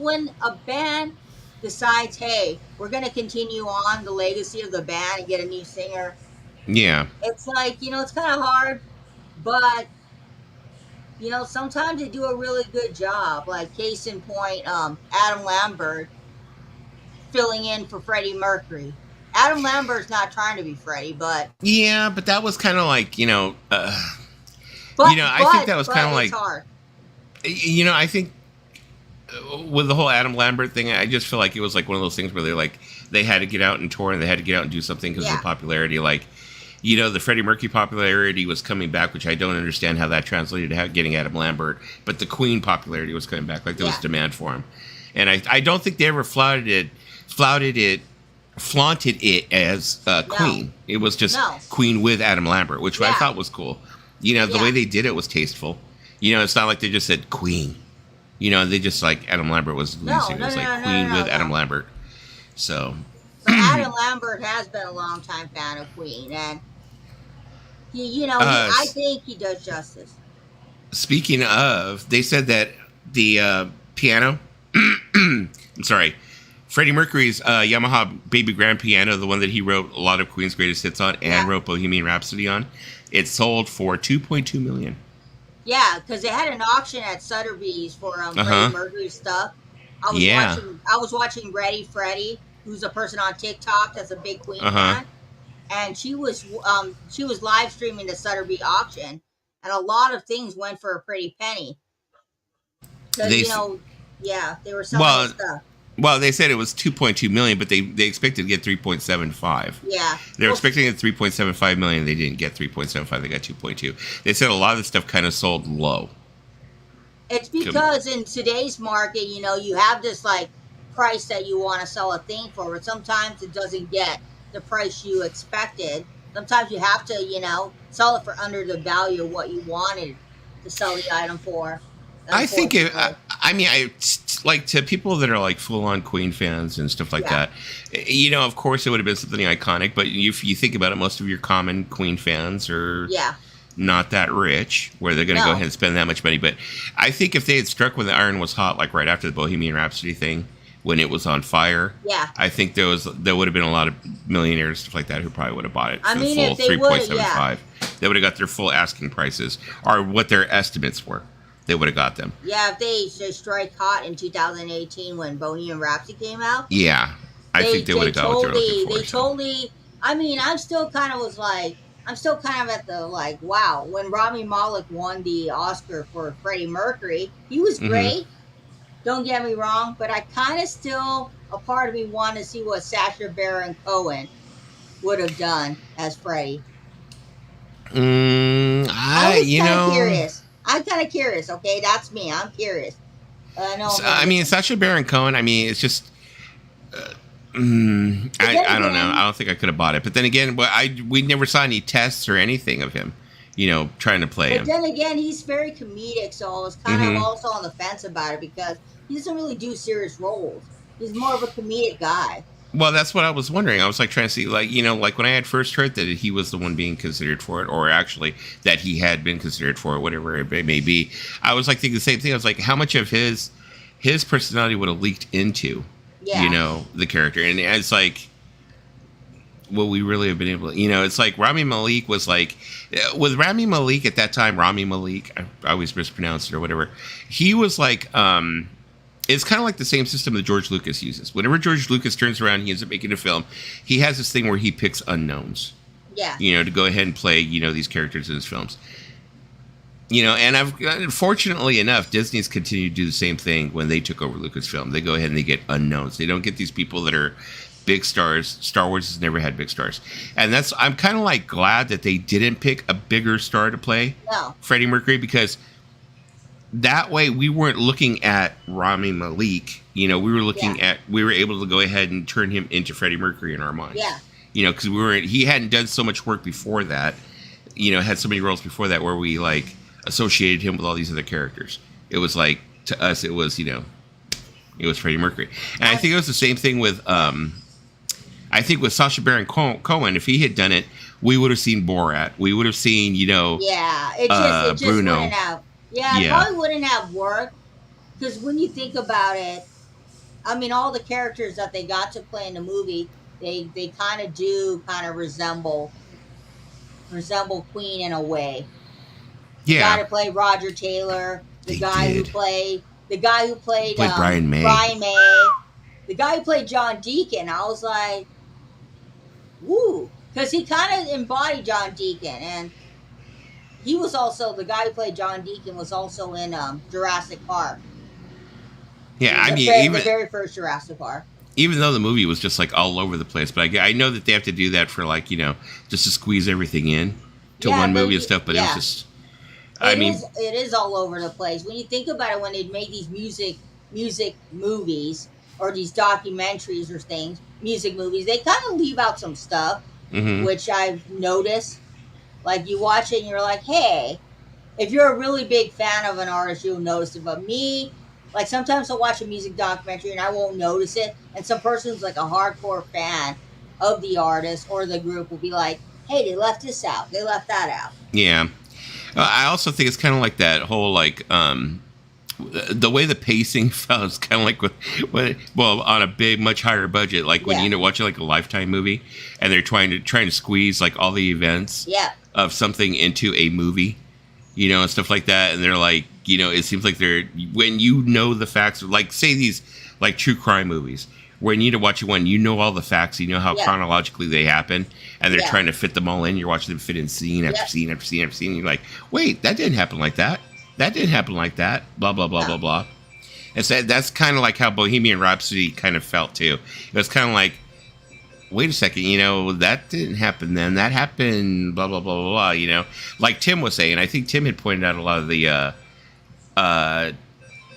When a band decides, hey, we're going to continue on the legacy of the band and get a new singer. Yeah. It's like, it's kind of hard, but, sometimes they do a really good job. Like, case in point, Adam Lambert filling in for Freddie Mercury. Adam Lambert's not trying to be Freddie, but... Yeah, but that was kind of like, I think that was kind of like... hard. I think with the whole Adam Lambert thing, I just feel like it was like one of those things where they had to get out and tour and they had to get out and do something because of the popularity. Like, the Freddie Mercury popularity was coming back, which I don't understand how that translated to getting Adam Lambert. But the Queen popularity was coming back. Like, there was demand for him. And I don't think they ever flaunted it as Queen. It was just Queen with Adam Lambert, which I thought was cool. The way they did it was tasteful. It's not like they just said Queen. They just like Adam Lambert was the lead singer. It was like Queen with Adam Lambert. So. But Adam Lambert has been a longtime fan of Queen, and I think he does justice. Speaking of, they said that the piano. I'm sorry. Freddie Mercury's Yamaha Baby Grand piano, the one that he wrote a lot of Queen's greatest hits on and wrote Bohemian Rhapsody on, it sold for $2.2 million. Yeah, because they had an auction at Sotheby's for Freddie Mercury stuff. I was watching Ready Freddie, who's a person on TikTok that's a big Queen fan, and she was live streaming the Sotheby's auction, and a lot of things went for a pretty penny. Because they were selling stuff. Well, they said it was $2.2 million, but they expected to get 3.75. Yeah, they were expecting at 3.75 million. They didn't get 3.75. They got 2.2. They said a lot of the stuff kind of sold low. It's because in today's market, you have this like price that you want to sell a thing for, but sometimes it doesn't get the price you expected. Sometimes you have to, sell it for under the value of what you wanted to sell the item for. I think like to people that are like full on Queen fans and stuff like that, of course it would have been something iconic, but if you think about it, most of your common Queen fans are not that rich where they're going to go ahead and spend that much money. But I think if they had struck when the iron was hot, like right after the Bohemian Rhapsody thing, when it was on fire, I think there would have been a lot of millionaires, stuff like that, who probably would have bought it for the full 3.75. They would have got their full asking prices or what their estimates were. They would have got them. Yeah, if they strike hot in 2018 when Bohemian Rhapsody came out. Yeah, I think they would have got what they were looking for. They totally. I mean, I'm still kind of at the like, wow. When Rami Malek won the Oscar for Freddie Mercury, he was great. Don't get me wrong, but I kind of still, a part of me wanted to see what Sacha Baron Cohen would have done as Freddie. I was kind of curious. I'm kind of curious, okay? That's me. I'm curious. I mean, Sacha Baron Cohen, it's just... I don't know. I don't think I could have bought it. But then again, we never saw any tests or anything of him, trying to play him. But then again, he's very comedic, so I was kind of also on the fence about it because he doesn't really do serious roles. He's more of a comedic guy. Well, that's what I was wondering. I was like trying to see, like when I had first heard that he was the one being considered for it, or actually that he had been considered for it, whatever it may be. I was like thinking the same thing. I was like, how much of his personality would have leaked into Yeah. the character. And it's like, will we really have been able to, it's like Rami Malek was like, with Rami Malek at that time, Rami Malek, I always mispronounce it or whatever. He was like, it's kind of like the same system that George Lucas uses. Whenever George Lucas turns around, he ends up making a film. He has this thing where he picks unknowns. Yeah. To go ahead and play, these characters in his films. And fortunately enough, Disney's continued to do the same thing when they took over Lucasfilm. They go ahead and they get unknowns. They don't get these people that are big stars. Star Wars has never had big stars. And I'm kind of like glad that they didn't pick a bigger star to play Freddie Mercury, because that way we weren't looking at Rami Malek. We were looking at, we were able to go ahead and turn him into Freddie Mercury in our minds. Yeah. Because he hadn't done so much work before that, had so many roles before that where we like associated him with all these other characters. It was like, to us, it was, it was Freddie Mercury. And I think it was the same thing with, I think with Sacha Baron Cohen, if he had done it, we would have seen Borat. We would have seen, it just Bruno. Wouldn't have, it probably wouldn't have worked. Because when you think about it, I mean, all the characters that they got to play in the movie, they kind of resemble Queen in a way. Yeah. The guy to play Roger Taylor, the guy who played Brian May. The guy who played John Deacon. I was like, woo, because he kind of embodied John Deacon, and he was also the guy who played John Deacon was also in Jurassic Park. Yeah, the very first Jurassic Park. Even though the movie was just like all over the place, but I know that they have to do that for like just to squeeze everything in to one movie and stuff. But it was just, it is all over the place. When you think about it, when they made these music movies or these documentaries or things, music movies, they kind of leave out some stuff, which I've noticed. Like you watch it and you're like, hey, if you're a really big fan of an artist, you'll notice it. But me, like sometimes I'll watch a music documentary and I won't notice it. And some person who's like a hardcore fan of the artist or the group will be like, hey, they left this out. They left that out. Yeah. I also think it's kind of like that whole like the way the pacing felt is kind of like on a big, much higher budget. Like when watching like a Lifetime movie and they're trying to squeeze like all the events of something into a movie, and stuff like that. And they're like, it seems like when the facts, like say these like true crime movies, where you need to watch one, all the facts, how chronologically they happen, and they're trying to fit them all in. You're watching them fit in scene after scene after scene after scene. And you're like, wait, that didn't happen like that. That didn't happen like that. Blah, blah, blah, blah, blah. And so that's kind of like how Bohemian Rhapsody kind of felt too. It was kind of like, wait a second, that didn't happen then. That happened, blah, blah, blah, blah, blah, Like Tim was saying, I think Tim had pointed out a lot of the,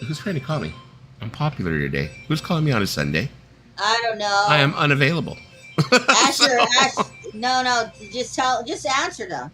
who's trying to call me? I'm popular today. Who's calling me on a Sunday? I don't know. I am unavailable. No, just answer them.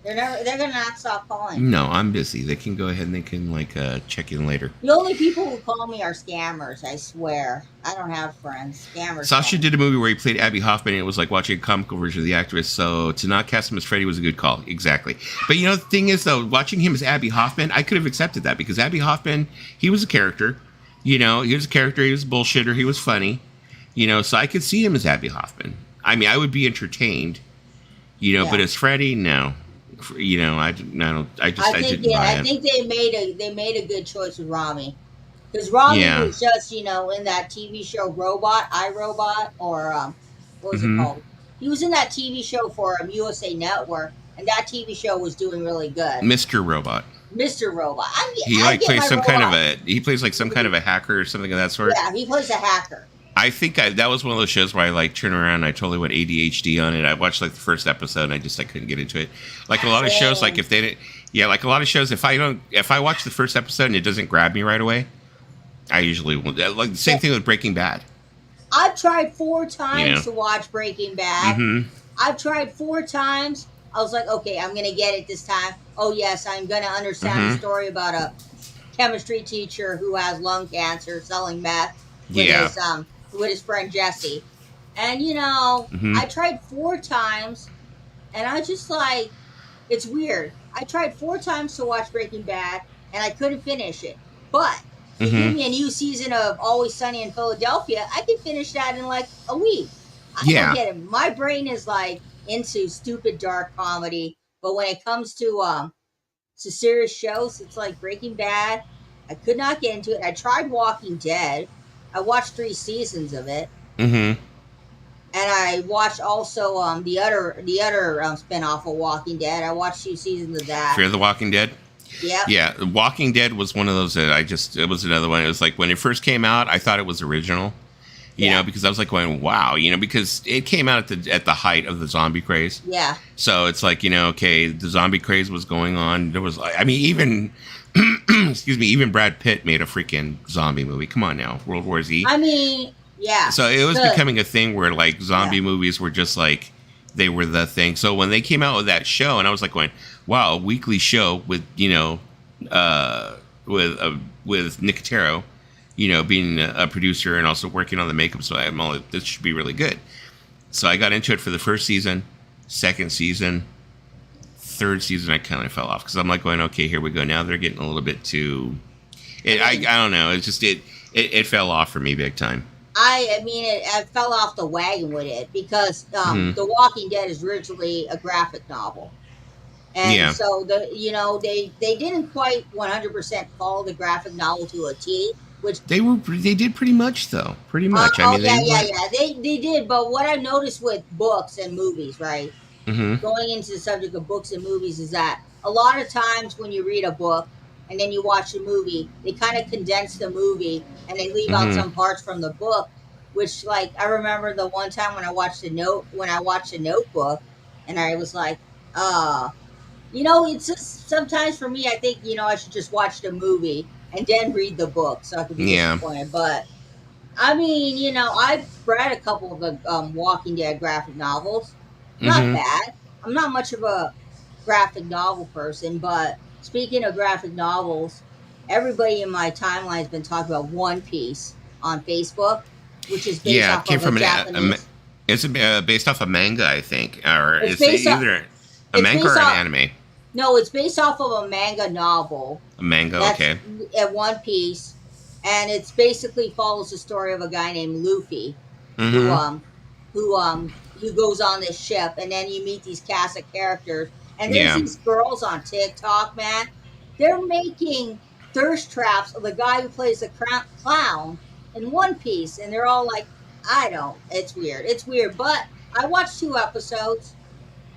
They're gonna not stop calling. No, I'm busy. They can go ahead and they can check in later. The only people who call me are scammers. I swear, I don't have friends. Scammers. Sacha did a movie where he played Abby Hoffman, and it was like watching a comical version of the actress. So to not cast him as Freddie was a good call. Exactly. But the thing is, though, watching him as Abby Hoffman, I could have accepted that because Abby Hoffman, he was a character. He was a character. He was a bullshitter. He was funny. So I could see him as Abby Hoffman. I mean, I would be entertained. But as Freddie, no. I didn't buy it. I think they made a good choice with Rami, because Rami was just in that TV show iRobot, or what was it called? He was in that TV show for USA Network, and that TV show was doing really good. Mr. Robot. He plays some kind of a hacker or something of that sort. Yeah, he plays a hacker. I think that was one of those shows where I turned around and I totally went ADHD on it. I watched the first episode and I couldn't get into it. Like a lot of shows, like if they didn't, like a lot of shows, if I watch the first episode and it doesn't grab me right away, I usually won't. Like the same thing with Breaking Bad. I've tried 4 times to watch Breaking Bad. Mm-hmm. I've tried 4 times. I was like, okay, I'm going to get it this time. Oh yes, I'm going to understand the story about a chemistry teacher who has lung cancer selling meth with his friend Jesse. And I tried 4 times and I just it's weird. I tried 4 times to watch Breaking Bad and I couldn't finish it. But You give Mm-hmm. me a new season of Always Sunny in Philadelphia, I can finish that in like a week. I don't Yeah. get it. My brain is like into stupid dark comedy, but when it comes to serious shows, it's like Breaking Bad. I could not get into it. I tried Walking Dead. I watched 3 seasons of it, Mm-hmm. and I watched also the other spinoff of Walking Dead. I watched 2 seasons of that. Fear the Walking Dead. Yep. Yeah, Walking Dead was one of those that it was another one. It was like when it first came out, I thought it was original, Yeah. because I was like going, wow, because it came out at the height of the zombie craze. Yeah. So it's like, okay, the zombie craze was going on. There was, I mean, even, excuse me, even Brad Pitt made a freaking zombie movie. Come on now, World War Z. I mean, yeah. So it was Good. becoming a thing where like zombie movies were just like, they were the thing. So when they came out with that show, and I was like going, wow, a weekly show with, with Nick Taro, being a producer and also working on the makeup. So I'm all, this should be really good. So I got into it for the first season, second season, third season. I kind of fell off because I'm like going, okay, here we go. Now they're getting a little bit too. I don't know. It's just it fell off for me big time. I mean, I fell off the wagon with it because The Walking Dead is originally a graphic novel, and so they didn't quite 100% follow the graphic novel to a T. Which they did pretty much though, pretty much. I mean, they did. But what I noticed with books and movies, right? Mm-hmm. Going into the subject of books and movies, is that a lot of times when you read a book and then you watch a movie, they kind of condense the movie and they leave out some parts from the book. Which, like, I remember the one time when I watched the Notebook, and I was like, it's just sometimes for me, I think I should just watch the movie and then read the book so I could be disappointed. But I mean, I've read a couple of the Walking Dead graphic novels. Not bad. I'm not much of a graphic novel person, but speaking of graphic novels, everybody in my timeline has been talking about One Piece on Facebook, which is based off came of from a Japanese. It's based off a manga, I think, or It's it's either a manga or an anime. No, it's based off of a manga novel. A manga, okay. At One Piece, and it's basically follows the story of a guy named Luffy, who goes on this ship, and then you meet these cast of characters, and there's these girls on TikTok, man. They're making thirst traps of the guy who plays the clown in One Piece, and they're all like, it's weird, but I watched 2 episodes.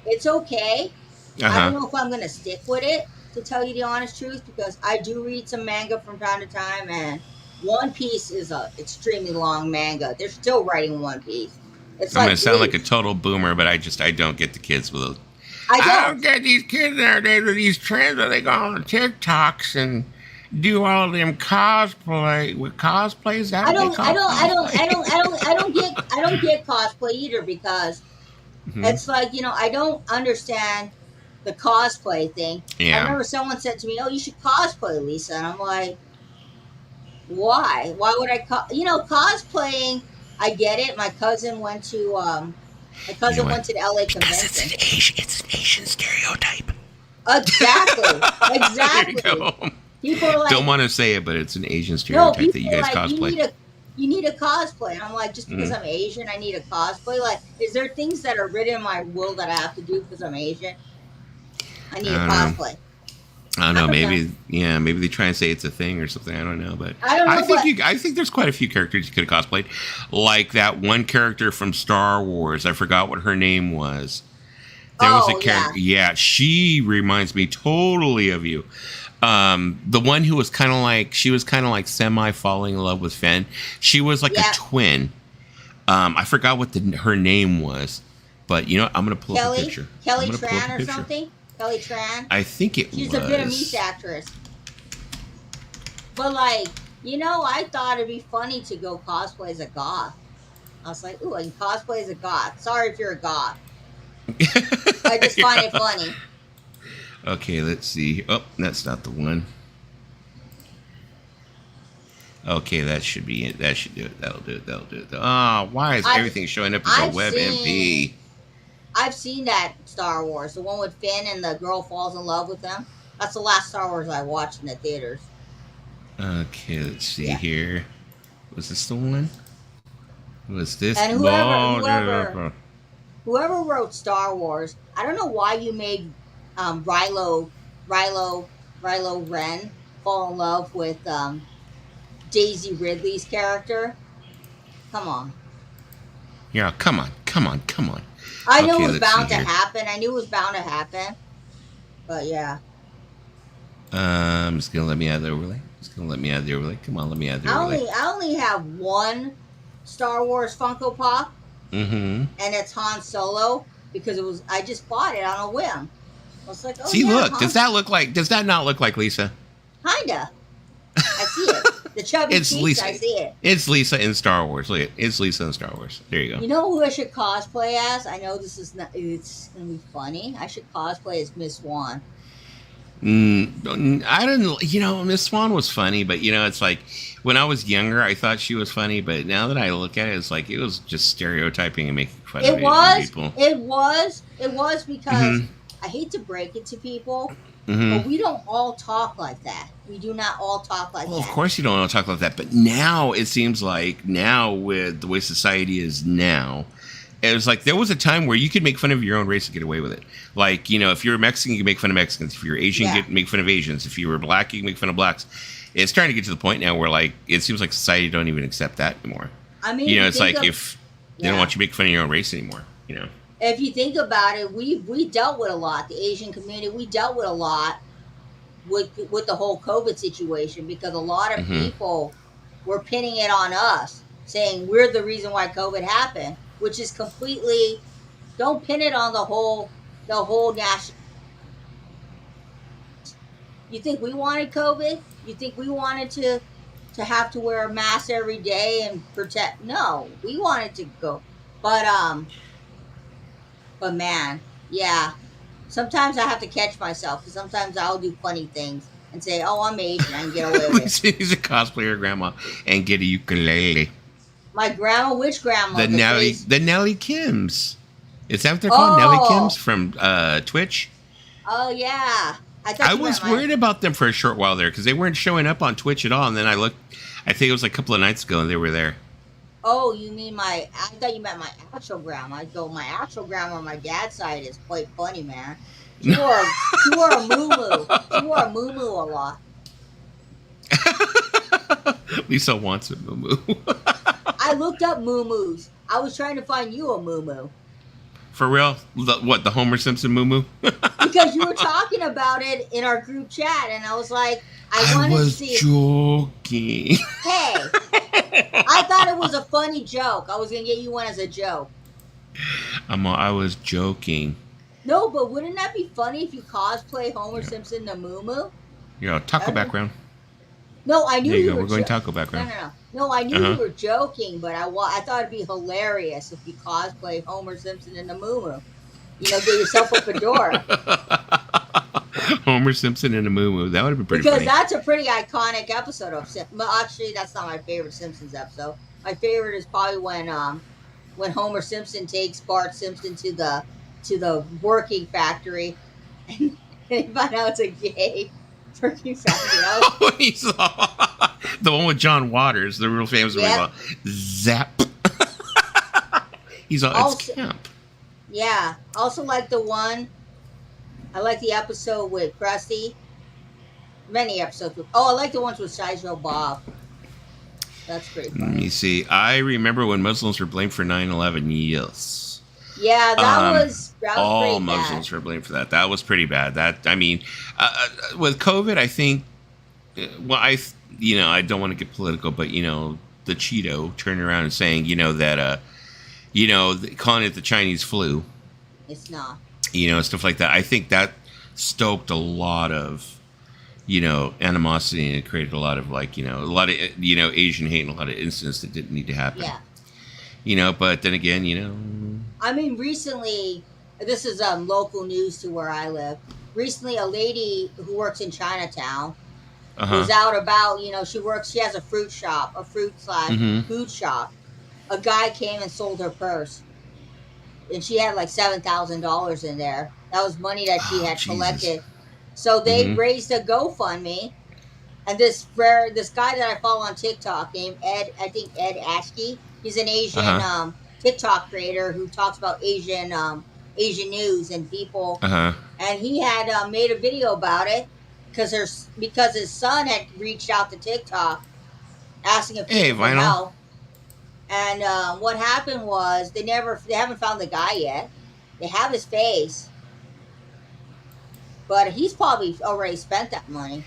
It's okay. I don't know if I'm going to stick with it, to tell you the honest truth, because I do read some manga from time to time, and One Piece is a extremely long manga. They're still writing One Piece. It's I'm going to sound like a total boomer, but I don't get the kids with those. I don't get these kids nowadays with these trends where they go on TikToks and do all of them cosplays. I don't get cosplay either, because it's like, I don't understand the cosplay thing. Yeah. I remember someone said to me, "Oh, you should cosplay, Lisa," and I'm like, "Why? Why would I cosplaying?" I get it. My cousin went to the LA convention. It's an Asian stereotype. Exactly. There you go. People are like, don't want to say it, but it's an Asian stereotype that you guys cosplay. You need a cosplay. And I'm like, just because I'm Asian, I need a cosplay? Like, is there things that are written in my will that I have to do because I'm Asian? I need a cosplay. I don't know. Maybe they try and say it's a thing or something. I don't know, but I don't know. I think there's quite a few characters you could have cosplayed, like that one character from Star Wars. I forgot what her name was. There was a character. Yeah, she reminds me totally of you. The one who was kind of like semi falling in love with Finn. She was like a twin. I forgot what her name was, but I'm gonna pull up a picture. Kelly Tran or something. Kelly Tran. I think she's a Vietnamese actress. But I thought it'd be funny to go cosplay as a goth. I was like, ooh, I can cosplay as a goth. Sorry if you're a goth. I just find it funny. Okay, let's see. Oh, that's not the one. Okay, that should be it. That should do it. That'll do it. Oh, why is everything showing up as a WebMP? I've seen that Star Wars, the one with Finn and the girl falls in love with him. That's the last Star Wars I watched in the theaters. Okay, let's see Yeah. here. Was this the one? Was this And ball? whoever wrote Star Wars, I don't know why you made Rilo Rilo Ren fall in love with Daisy Ridley's character. Come on. Yeah, come on, come on, come on. I know Okay, it was let's see bound to here. happen. I knew it was bound to happen. But yeah. Just gonna let me out of the overlay. Just gonna let me out of the overlay. Come on, let me out of the overlay. I only have one Star Wars Funko Pop, Mm-hmm. and it's Han Solo because I just bought it on a whim. I was like, oh See, yeah, look. Han, Does that not look like Lisa? kinda. I see it. The chubby It's cheeks, Lisa. I see it. It's Lisa in Star Wars. Look, it's Lisa in Star Wars. There you go. You know who I should cosplay as? I know this is not. It's gonna be funny. I should cosplay as Miss Swan. I didn't. Miss Swan was funny, but it's like when I was younger, I thought she was funny, but now that I look at it, it's like it was just stereotyping and making fun of Asian people. It was because Mhm. I hate to break it to people, Hmm. but we don't all talk like that. We do not all talk like Well, that. of course you don't want to talk like that, but now it seems like with the way society is now, it was like there was a time where you could make fun of your own race and get away with it. Like, if you're Mexican, you can make fun of Mexicans. If you're Asian, you can make fun of Asians. If you were black, you can make fun of blacks. It's starting to get to the point now where like it seems like society don't even accept that anymore. I mean, It's like if they don't want you to make fun of your own race anymore. If you think about it, we dealt with a lot. The Asian community, we dealt with a lot with the whole COVID situation because a lot of Mhm. people were pinning it on us, saying we're the reason why COVID happened, which is completely. Don't pin it on the whole national. You think we wanted COVID? You think we wanted to have to wear a mask every day and protect? No, we wanted to go, but man, yeah. Sometimes I have to catch myself because sometimes I'll do funny things and say, "Oh, I'm Asian, I can get away with it." He's a cosplayer grandma and get a ukulele. My grandma, which grandma? The Nelly Kims. Is that what they're called? Nelly Kims from Twitch? Oh yeah. I was worried about them for a short while there because they weren't showing up on Twitch at all. And then I looked, I think it was like a couple of nights ago, and they were there. Oh, you mean I thought you meant my actual grandma. I go, my actual grandma on my dad's side is quite funny, man. She wore a muumuu. She wore a muumuu a lot. Lisa wants a muumuu. I looked up muumuus. I was trying to find you a muumuu. For real? The Homer Simpson muumuu? Because you were talking about it in our group chat, and I was like, I wanted to see. Joking. Hey, I thought it was a funny joke. I was gonna get you one as a joke. I was joking. No, but wouldn't that be funny if you cosplay Homer Simpson the muumuu? Taco background. No, I knew There you you go. were We're going taco background. No, I knew you were joking, but I thought it'd be hilarious if you cosplay Homer Simpson in the muumuu. Get yourself a fedora. Homer Simpson in a muumuu. That would have been pretty because funny. that's a pretty iconic episode of Simpsons. Actually, that's not my favorite Simpsons episode. My favorite is probably when Homer Simpson takes Bart Simpson to the working factory and they find out it's a gay working factory. He saw the one with John Waters, the real famous one. Zap. He's all, it's camp. Yeah. Also like the one. I like the episode with Krusty. Many episodes. I like the ones with Sideshow Bob. That's pretty funny. Let me see. I remember when Muslims were blamed for 9/11. Yes. Yeah, that was all pretty Muslims bad. were blamed for that. That was pretty bad. With COVID, I think. Well, I don't want to get political, but the Cheeto turning around and saying, that, calling it the Chinese flu. It's not. Stuff like that. I think that stoked a lot of, animosity, and it created a lot of Asian hate and a lot of incidents that didn't need to happen. Yeah. But then again, I mean, recently, this is local news to where I live. Recently, a lady who works in Chinatown was out about, she has a fruit shop, a fruit/food shop. A guy came and sold her purse. And she had like $7,000 in there. That was money that she had collected. So they raised a GoFundMe, And this guy that I follow on TikTok named Ed, I think Ed Ashke, he's an Asian Uh-huh. TikTok creator who talks about Asian news and people. Uh-huh. And he had made a video about it because his son had reached out to TikTok asking if Hey, people could Vinyl. help. And what happened was they haven't found the guy yet. They have his face, but he's probably already spent that money.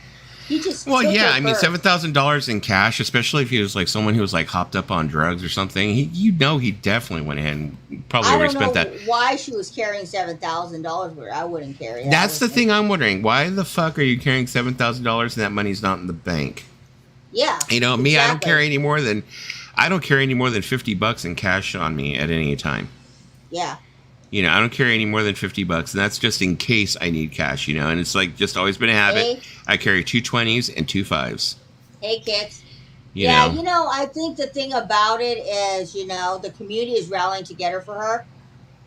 He just Well, took yeah, it I mean, first. $7,000 in cash, especially if he was like someone who was like hopped up on drugs or something. He definitely went ahead and probably I already don't know spent that. why she was carrying $7,000, but I wouldn't carry that. That's the thing I'm wondering. Why the fuck are you carrying $7,000 and that money's not in the bank? Yeah, You know, me, I don't exactly. carry any more than $50 in cash on me at any time. Yeah, You know, I don't carry any more than $50, and that's just in case I need cash. You know, and it's like just always been a habit. Hey. I carry 2 20s and 2 5s. hey kicks. You Yeah, know, I think the thing about it is, the community is rallying together for her.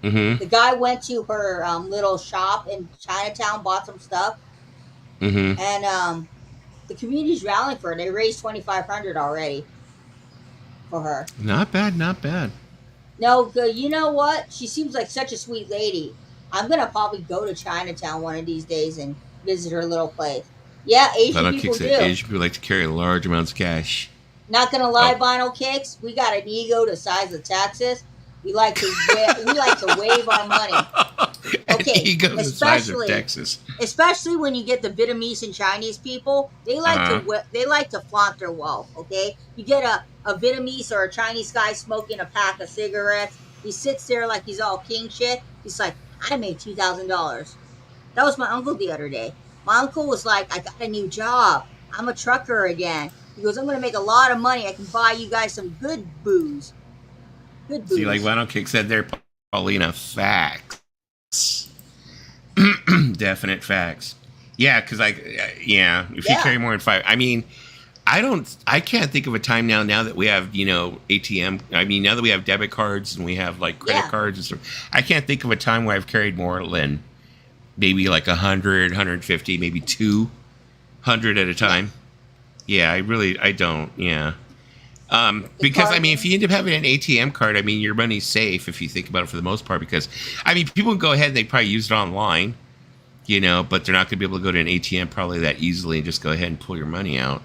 mm-hmm, The guy went to her little shop in Chinatown, bought some stuff, mm-hmm. and the community's rallying for her. They raised $2,500 already for her. Not bad, not bad. No, good. You know what? She seems like such a sweet lady. I'm gonna probably go to Chinatown one of these days and visit her little place. Yeah, Asian Vinyl people kicks do. it. Asian people like to carry large amounts of cash. Not gonna lie, Oh. Vinyl Kicks. We got an ego the size of Texas. We like to wave our money. Okay, He goes the size of especially- Texas. Especially when you get the Vietnamese and Chinese people, they like to flaunt their wealth. Okay, you get a Vietnamese or a Chinese guy smoking a pack of cigarettes. He sits there like he's all king shit. He's like, I made $2,000. That was my uncle the other day. My uncle was like, I got a new job. I'm a trucker again. He goes, I'm gonna make a lot of money. I can buy you guys some good booze. Good booze. See, like Vinyl Kick said there, Paulina, facts. Definite facts. Yeah, because if you Yeah. carry more than 5, I mean, I can't think of a time now that we have, ATM. I mean, now that we have debit cards and we have like credit Yeah. cards and stuff, I can't think of a time where I've carried more than maybe like 100, 150, maybe 200 at a time. Yeah, I don't. Yeah. Because I mean, if you end up having an ATM card, I mean, your money's safe if you think about it for the most part. Because I mean, people can go ahead and they probably use it online, but they're not going to be able to go to an ATM probably that easily and just go ahead and pull your money out.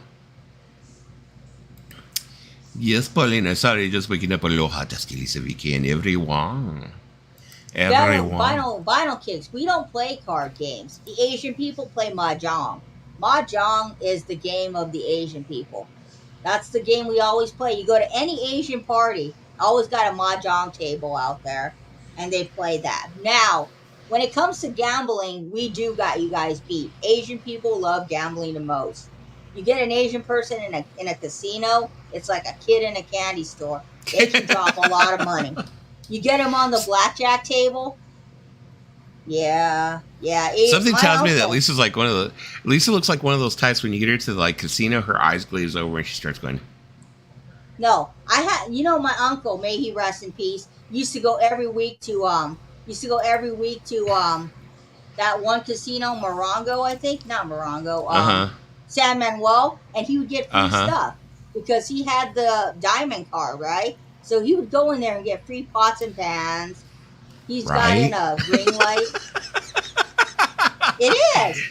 Yes, Paulina. Sorry, just waking up. Aloha, Taskilisa Vicky, and everyone. Vinyl Kicks. We don't play card games. The Asian people play mahjong. Mahjong is the game of the Asian people. That's the game we always play. You go to any Asian party, always got a mahjong table out there, and they play that. Now, when it comes to gambling, we do got you guys beat. Asian people love gambling the most. You get an Asian person in a casino, it's like a kid in a candy store. They can drop a lot of money. You get them on the blackjack table. Yeah. Something My tells me that uncle- Lisa looks like one of those types when you get her to the like casino, her eyes glaze over and she starts going. No, I had. My uncle, may he rest in peace, used to go every week to that one casino, Morongo, I think, not Morongo, San Manuel, and he would get free stuff because he had the diamond card, right? So he would go in there and get free pots and pans. He's got in a ring light. It is.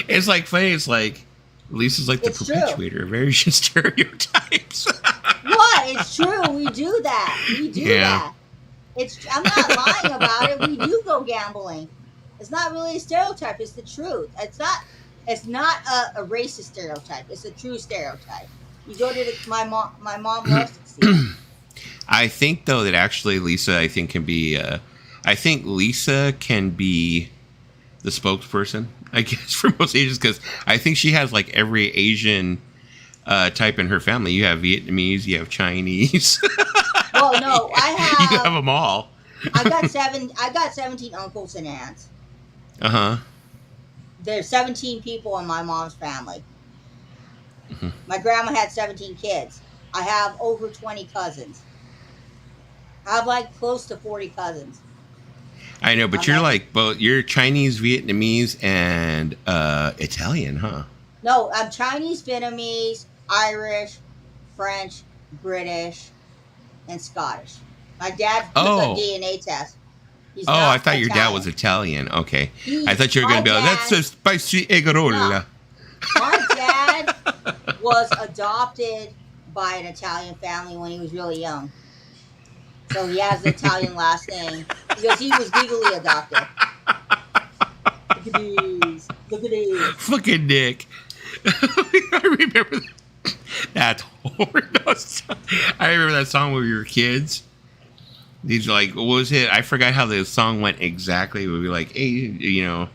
It's like funny. It's like Lisa's like It's the true. perpetuator of Asian stereotypes. What? It's true. We do that. Yeah. I'm not lying about it. We do go gambling. It's not really a stereotype. It's the truth. It's not a racist stereotype. It's a true stereotype. You go to my mom loves to see it. I think though that actually Lisa, I think Lisa can be the spokesperson, I guess, for most Asians, because I think she has like every Asian type in her family. You have Vietnamese, you have Chinese. Well, no, You have them all. I got 17 uncles and aunts. There's 17 people in my mom's family. Mhm. My grandma had 17 kids. I have over 20 cousins. I have like close to 40 cousins. I know, but you're Chinese, Vietnamese, and Italian, huh? No, I'm Chinese, Vietnamese, Irish, French, British, and Scottish. My dad took a Oh. DNA test. He's Oh, I not thought your dad Italian. was Italian. Okay. I He's thought you were going my to be like, dad. that's a spicy egg roll. No. My dad was adopted by an Italian family when he was really young. So he has the Italian last name because he was legally adopted. Look at these. Look at these. Fucking Nick. I remember that horror. I remember that song when we were kids. These like, what was it? I forgot how the song went exactly. It would be like, hey, you know,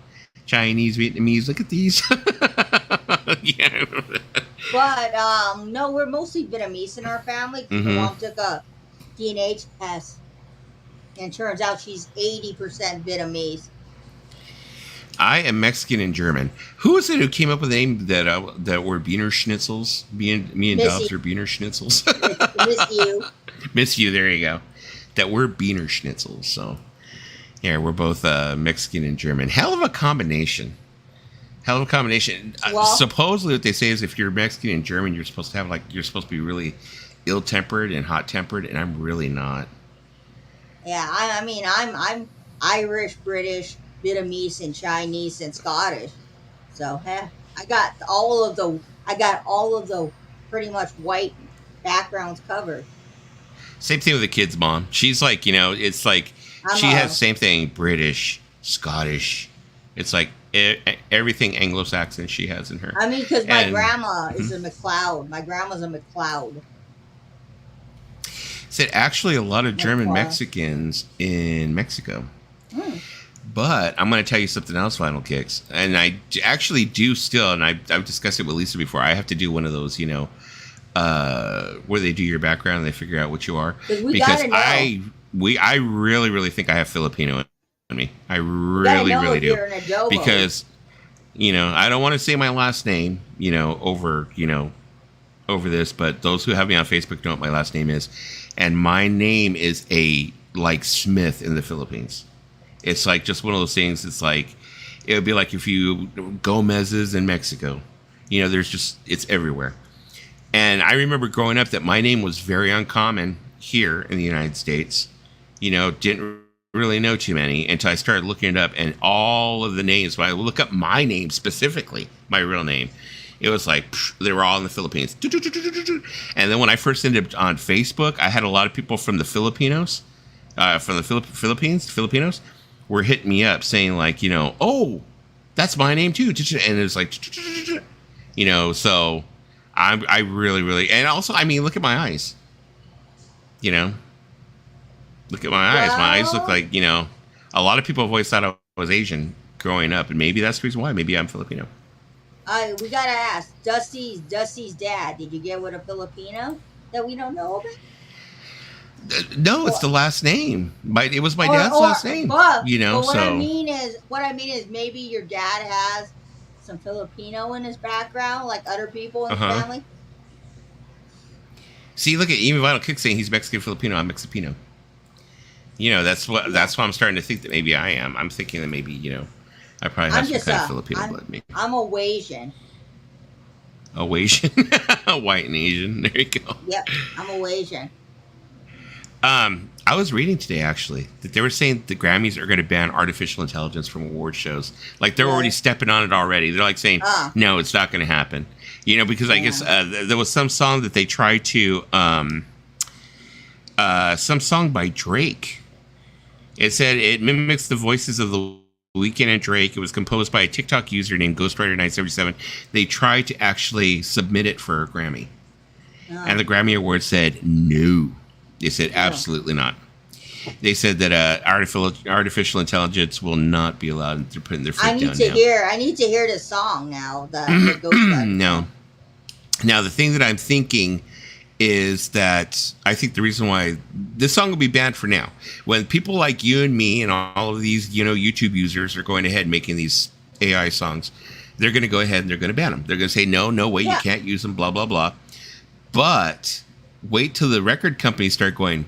Chinese, Vietnamese, look at these. Yeah. But no, we're mostly Vietnamese in our family. My mom took a DNA test, and turns out she's 80% Vietnamese. I am Mexican and German. Who was it who came up with the name that were Wiener Schnitzels? Me and Missy. Dobbs are Wiener Schnitzels. Miss you. Miss you. There you go. That we're Wiener Schnitzels. So yeah, we're both Mexican and German. Hell of a combination. Hell of a combination. Well, Supposedly, what they say is if you're Mexican and German, you're supposed to have you're supposed to be really ill-tempered and hot-tempered, and I'm really not. Yeah, I mean, I'm Irish, British, Vietnamese, and Chinese, and Scottish. So, I got all of the pretty much white backgrounds covered. Same thing with the kid's mom. She's like, you know, it's like she has the same thing: British, Scottish. It's like everything Anglo-Saxon she has in her. I mean, because my grandma is a McLeod. My grandma's a McLeod. Said actually a lot of German Mexicans in Mexico. But I'm going to tell you something else, Final Kicks. And I actually do still, and I've discussed it with Lisa before, I have to do one of those, you know, where they do your background and they figure out what you are. Because I really, really think I have Filipino in me. I really, really do. Because, you know, I don't want to say my last name, you know, over this, but those who have me on Facebook know what my last name is. And my name is like Smith in the Philippines. It's like just one of those things. It's like, it would be like if you Gomez's in Mexico, you know, it's everywhere. And I remember growing up that my name was very uncommon here in the United States. You know, didn't really know too many until I started looking it up, and all of the names, when I look up my name specifically, my real name, it was like, they were all in the Philippines. And then when I first ended up on Facebook, I had a lot of people from the Filipinos, from the Filipinos, were hitting me up saying like, you know, oh, that's my name too. And it was like, you know, so I really, really, and also, I mean, look at my eyes, you know, look at my eyes. My eyes look like, you know, a lot of people have always thought I was Asian growing up, and maybe that's the reason why. Maybe I'm Filipino. We gotta ask Dusty's dad. Did you get with a Filipino that we don't know about? No, it's the last name. It was my dad's last name. You know, but what I mean is maybe your dad has some Filipino in his background, like other people in the family. See, look at even Vital Kick saying he's Mexican Filipino. I'm Mexipino. You know, that's why I'm starting to think that maybe I am. I'm thinking that maybe, you know, I probably have some kind of Filipino blood. Maybe. I'm a Asian. A Asian, white and Asian. There you go. Yep, I'm a Asian. I was reading today actually that they were saying the Grammys are going to ban artificial intelligence from award shows. Like they're already stepping on it already. They're like saying, no, it's not going to happen. You know, because I guess there was some song that they tried to, some song by Drake. It said it mimics the voices of The Weeknd and Drake. It was composed by a TikTok user named Ghostwriter977. They tried to actually submit it for a Grammy. And the Grammy Award said no. They said absolutely not. They said that artificial intelligence will not be allowed to put in their foot down now. I need to hear the song now. The Ghostwriter. No. Now, the thing that I'm thinking is that I think the reason why this song will be banned for now, when people like you and me and all of these, you know, YouTube users are going ahead and making these AI songs, they're going to go ahead and they're going to ban them. They're going to say, no way, you can't use them, blah, blah, blah. But wait till the record companies start going,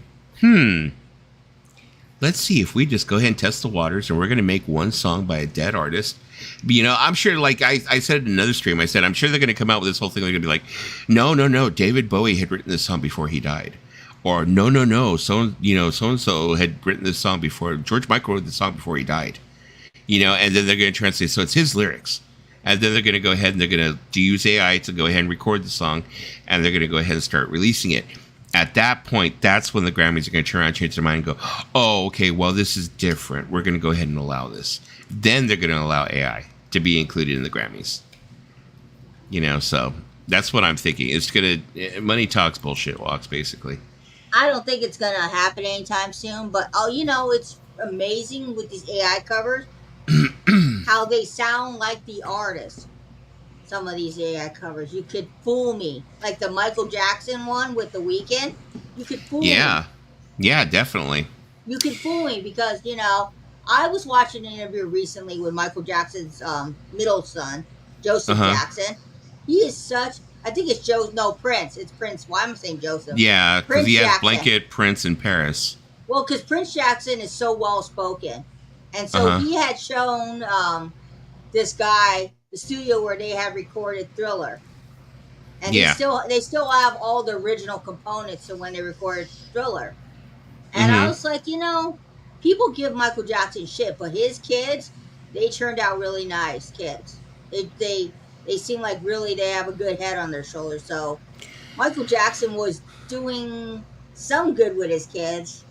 let's see if we just go ahead and test the waters and we're going to make one song by a dead artist But, I'm sure, like I said in another stream, I said, I'm sure they're going to come out with this whole thing. They're going to be like, no, David Bowie had written this song before he died. Or, no, so-and-so had written this song before. George Michael wrote the song before he died. And then they're going to translate, so it's his lyrics. And then they're going to go ahead and they're going to use AI to go ahead and record the song. And they're going to go ahead and start releasing it. At that point, that's when the Grammys are going to turn around, change their mind, and go, oh, okay, well, this is different. We're going to go ahead and allow this. Then they're going to allow AI to be included in the Grammys. So that's what I'm thinking. It's going to, money talks, bullshit walks, basically. I don't think it's going to happen anytime soon, but, it's amazing with these AI covers, how they sound like the artist. Some of these AI covers, you could fool me. Like the Michael Jackson one with The Weeknd, you could fool me. Yeah, definitely. You could fool me because, I was watching an interview recently with Michael Jackson's middle son, Joseph Jackson. He is such, I think it's Prince. It's Prince. Why am I saying Joseph? Yeah, because he has Blanket, Prince, and Paris. Well, because Prince Jackson is so well-spoken. And so he had shown this guy the studio where they had recorded Thriller, and they still have all the original components of when they recorded Thriller. And I was like, people give Michael Jackson shit, but his kids, they turned out really nice kids. They seem like really they have a good head on their shoulders. So Michael Jackson was doing some good with his kids.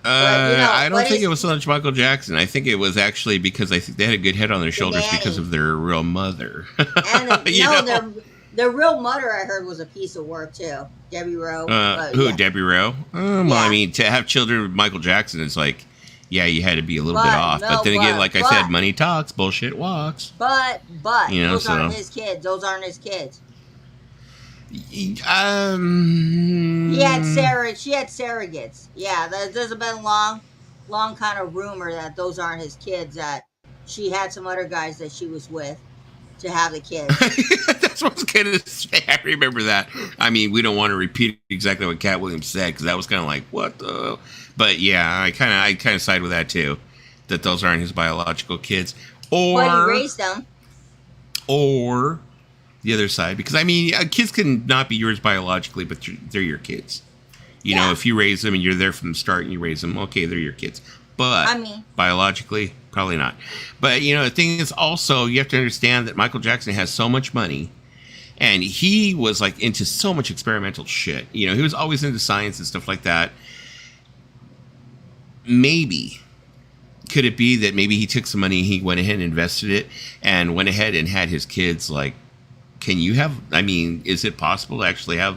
I don't think it was so much Michael Jackson. I think it was actually because I think they had a good head on their shoulders because of their real mother. And their real mother, I heard, was a piece of work too. Debbie Rowe. Debbie Rowe? Well, I mean, to have children with Michael Jackson, it's like, yeah, you had to be a little bit off. But then again, like I said, money talks, bullshit walks. But those aren't his kids. Those aren't his kids. She had surrogates. Yeah, there's been a long kind of rumor that those aren't his kids. That she had some other guys that she was with to have the kids. That's what I was going to say. I remember that. I mean, we don't want to repeat exactly what Cat Williams said because that was kind of like what the. But yeah, I kind of side with that too. That those aren't his biological kids, or he raised them, or the other side, because I mean, kids can not be yours biologically, but they're your kids. You know, if you raise them and you're there from the start and you raise them, okay, they're your kids. But biologically, probably not. But the thing is also you have to understand that Michael Jackson has so much money, and he was like into so much experimental shit. He was always into science and stuff like that. Maybe. Could it be that maybe he took some money, he went ahead and invested it, and went ahead and had his kids like, is it possible to actually have,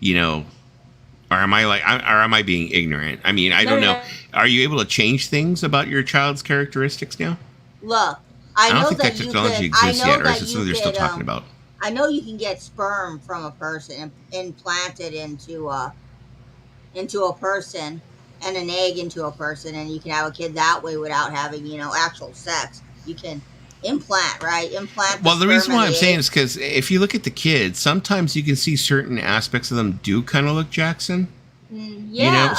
or am I being ignorant? I mean, I don't know. Are you able to change things about your child's characteristics now? Look, I don't think that technology exists yet, or is it something they're still talking about? I know you can get sperm from a person and implanted into a person, and an egg into a person, and you can have a kid that way without having, actual sex. You can implant, right? Well, the reason why I'm saying is because if you look at the kids, sometimes you can see certain aspects of them do kind of look Jackson.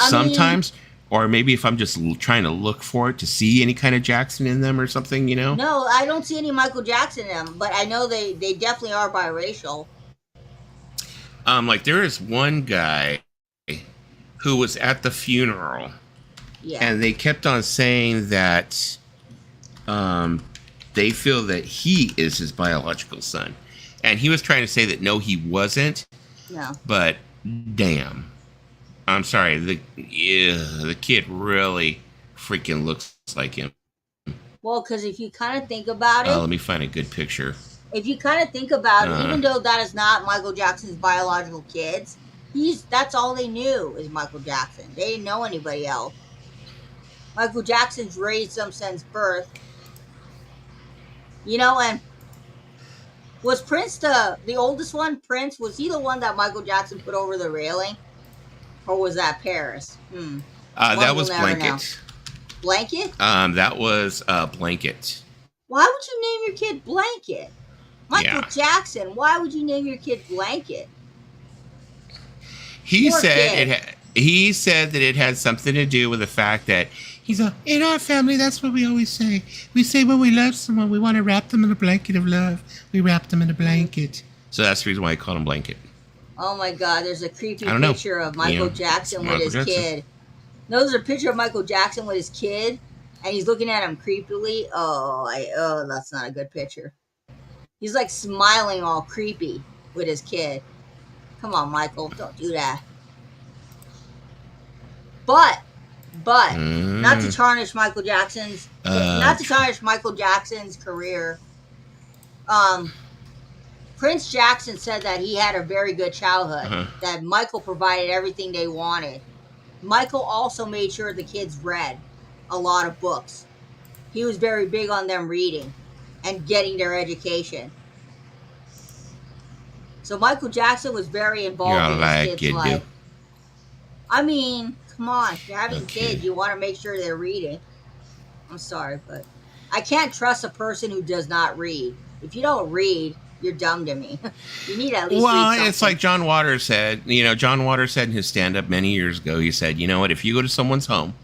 Sometimes. Or maybe if I'm just trying to look for it to see any kind of Jackson in them or something, No, I don't see any Michael Jackson in them, but I know they definitely are biracial. Like there is one guy who was at the funeral, and they kept on saying that they feel that he is his biological son, and he was trying to say that no, he wasn't. No. But damn, I'm sorry, the kid really freaking looks like him. Well, because if you kind of think about it, let me find a good picture. If you kind of think about it, even though that is not Michael Jackson's biological kids. That's all they knew is Michael Jackson. They didn't know anybody else. Michael Jackson's raised them since birth. And was Prince the oldest one? Prince, was he the one that Michael Jackson put over the railing? Or was that Paris? That was Blanket. Know. Blanket? That was Blanket. Why would you name your kid Blanket? Michael Jackson, why would you name your kid Blanket? He said that it had something to do with the fact that He's a, in our family, that's what we always say. We say when we love someone, we want to wrap them in a blanket of love. We wrap them in a blanket. So that's the reason why I call him Blanket. Oh my God, there's a creepy picture of Michael Jackson with his kid. No, there's a picture of Michael Jackson with his kid, and he's looking at him creepily. Oh, that's not a good picture. He's like smiling all creepy with his kid. Come on, Michael, don't do that. But not to tarnish Michael Jackson's career. Prince Jackson said that he had a very good childhood. That Michael provided everything they wanted. Michael also made sure the kids read a lot of books. He was very big on them reading and getting their education. So Michael Jackson was very involved in his kids' life. I mean, come on, if you're having kids, you want to make sure they're reading. I'm sorry, but I can't trust a person who does not read. If you don't read, you're dumb to me. You need to at least read something. It's like John Waters said. John Waters said in his stand-up many years ago, he said, you know what, if you go to someone's home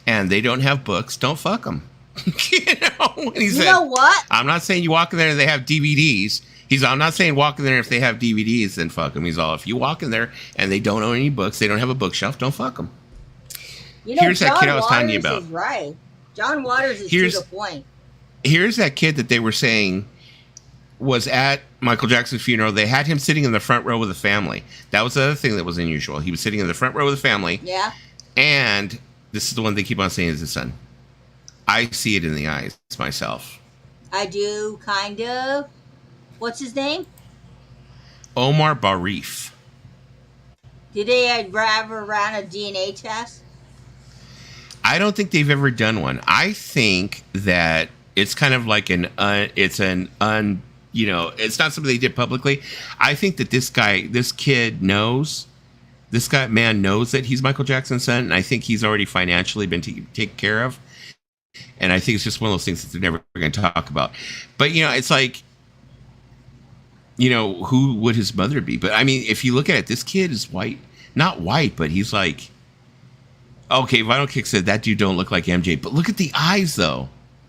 and they don't have books, don't fuck them. And he said, you know what? I'm not saying you walk in there and they have DVDs. I'm not saying walk in there if they have DVDs, then fuck them. He's all, if you walk in there and they don't own any books, they don't have a bookshelf, don't fuck them. Here's that kid I was telling you about. Is right. John Waters is to the point. Here's that kid that they were saying was at Michael Jackson's funeral. They had him sitting in the front row with the family. That was the other thing that was unusual. He was sitting in the front row with the family. Yeah. And this is the one they keep on saying is his son. I see it in the eyes myself. I do, kind of. What's his name? Omar Sharif. Did they ever run a DNA test? I don't think they've ever done one. I think that it's kind of like it's not something they did publicly. I think that this man knows that he's Michael Jackson's son, and I think he's already financially been taken care of. And I think it's just one of those things that they're never going to talk about. But, it's like, who would his mother be? But, I mean, if you look at it, this kid is white. Not white, but he's like, okay, Vinyl Kick said that dude don't look like MJ. But look at the eyes, though.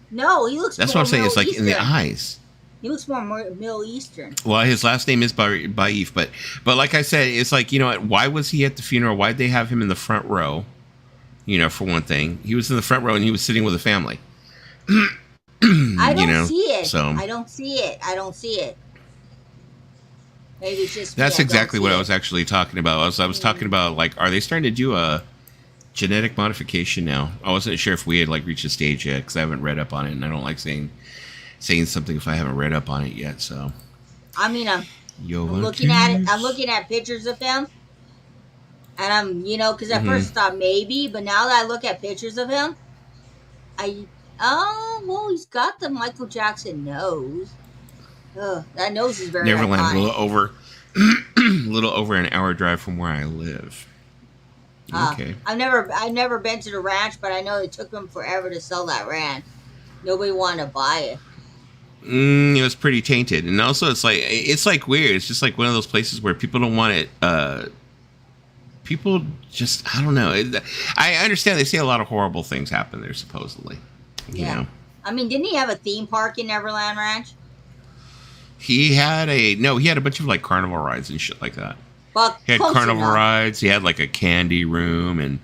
No, he looks That's what I'm saying. It's like in the eyes. He looks more Middle Eastern. Well, his last name is Baif. But like I said, it's like, why was he at the funeral? Why'd they have him in the front row? For one thing, he was in the front row and he was sitting with a family. I don't see it. So I don't see it. Maybe it's just that's exactly what I was actually talking about. I was talking about, like, are they starting to do a genetic modification now? I wasn't sure if we had reached a stage yet because I haven't read up on it, and I don't like saying something if I haven't read up on it yet. So I mean, I'm looking at it. I'm looking at pictures of him. And I'm, because at first I thought maybe, but now that I look at pictures of him, he's got the Michael Jackson nose. Ugh, that nose is very Neverland, iconic. a little over an hour drive from where I live. Okay. I've never been to the ranch, but I know it took them forever to sell that ranch. Nobody wanted to buy it. It was pretty tainted, and also it's like weird. It's just like one of those places where people don't want it. People just, I don't know. I understand they say a lot of horrible things happen there, supposedly. Yeah. I mean, didn't he have a theme park in Neverland Ranch? He had a bunch of carnival rides and shit like that. Well, he had carnival rides. He had a candy room and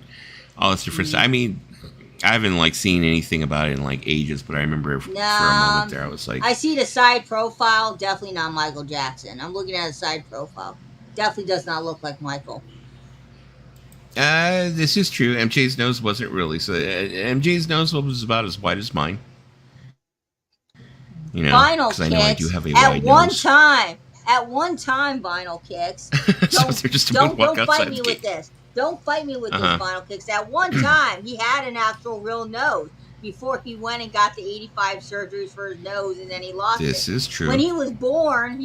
all this different stuff. I mean, I haven't seen anything about it in ages, but I remember for a moment there, I was like, I see the side profile. Definitely not Michael Jackson. I'm looking at the side profile. Definitely does not look like Michael. This is true. MJ's nose wasn't really. So MJ's nose was about as wide as mine. Vinyl Kicks. I know I do have a wide nose. At one time, Vinyl Kicks. Don't fight me with this. Don't fight me with this, Vinyl Kicks. At one time, he had an actual real nose before he went and got the 85 surgeries for his nose, and then he lost it. This is true. When he was born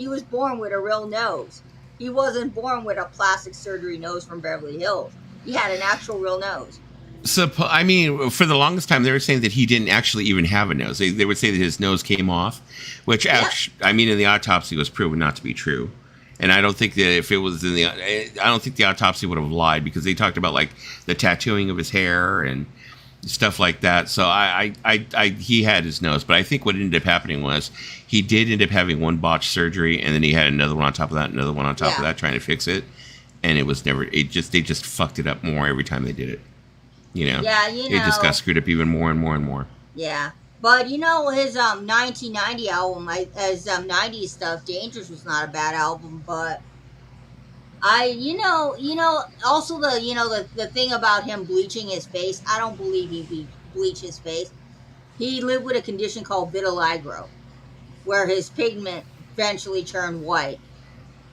with a real nose. He wasn't born with a plastic surgery nose from Beverly Hills. He had an actual real nose. So, I mean, for the longest time, they were saying that he didn't actually even have a nose. They would say that his nose came off, which, actually, I mean, in the autopsy was proven not to be true. And I don't think that if it was I don't think the autopsy would have lied because they talked about the tattooing of his hair and stuff like that. So he had his nose, but I think what ended up happening was he did end up having one botched surgery, and then he had another one on top of that, another one on top of that, trying to fix it, and it was never. They just fucked it up more every time they did it. Yeah, it just got screwed up even more and more and more. Yeah, but his 1990 album, his 90s stuff, Dangerous was not a bad album, but also the thing about him bleaching his face, I don't believe he bleached his face. He lived with a condition called vitiligo, where his pigment eventually turned white.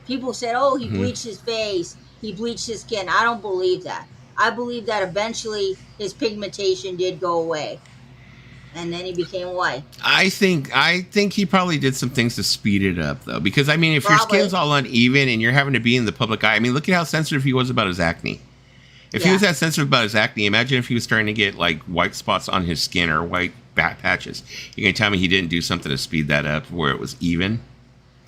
People said, oh, he bleached his face, he bleached his skin. I don't believe that. I believe that eventually his pigmentation did go away, and then he became white. I think he probably did some things to speed it up, though, because I mean, if your skin's all uneven and you're having to be in the public eye, I mean, look at how sensitive he was about his acne. If he was that sensitive about his acne, imagine if he was starting to get like white spots on his skin or white patches. You can tell me he didn't do something to speed that up where it was even?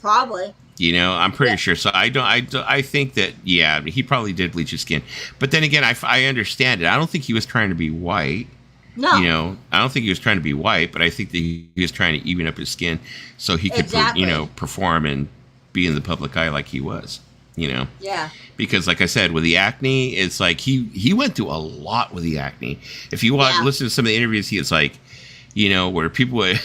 Probably. I'm pretty sure. So I think that, he probably did bleach his skin. But then again, I understand it. I don't think he was trying to be white. No. I don't think he was trying to be white, but I think that he was trying to even up his skin so he could, perform and be in the public eye like he was, Yeah. Because like I said, with the acne, it's like he went through a lot with the acne. If you listen to some of the interviews, it's like, where people would...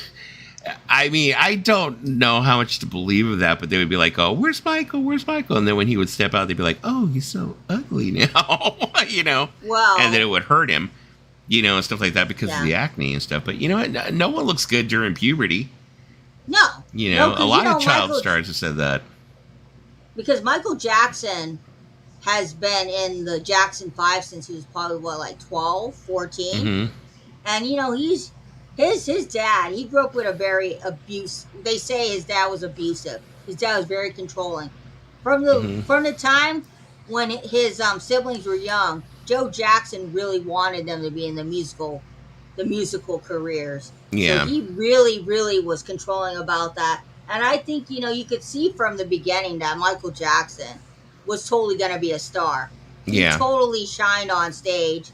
I mean, I don't know how much to believe of that, but they would be like, oh, where's Michael? Where's Michael? And then when he would step out, they'd be like, oh, he's so ugly now, Well, and then it would hurt him, and stuff like that because of the acne and stuff. But you know what? No one looks good during puberty. No. A lot of child stars have said that. Because Michael Jackson has been in the Jackson 5 since he was probably, 12, 14? Mm-hmm. And, he's... His dad, he grew up with a very they say his dad was abusive. His dad was very controlling. From the time when his siblings were young, Joe Jackson really wanted them to be in the musical careers. Yeah. So he really, really was controlling about that. And I think, you could see from the beginning that Michael Jackson was totally going to be a star. He totally shined on stage.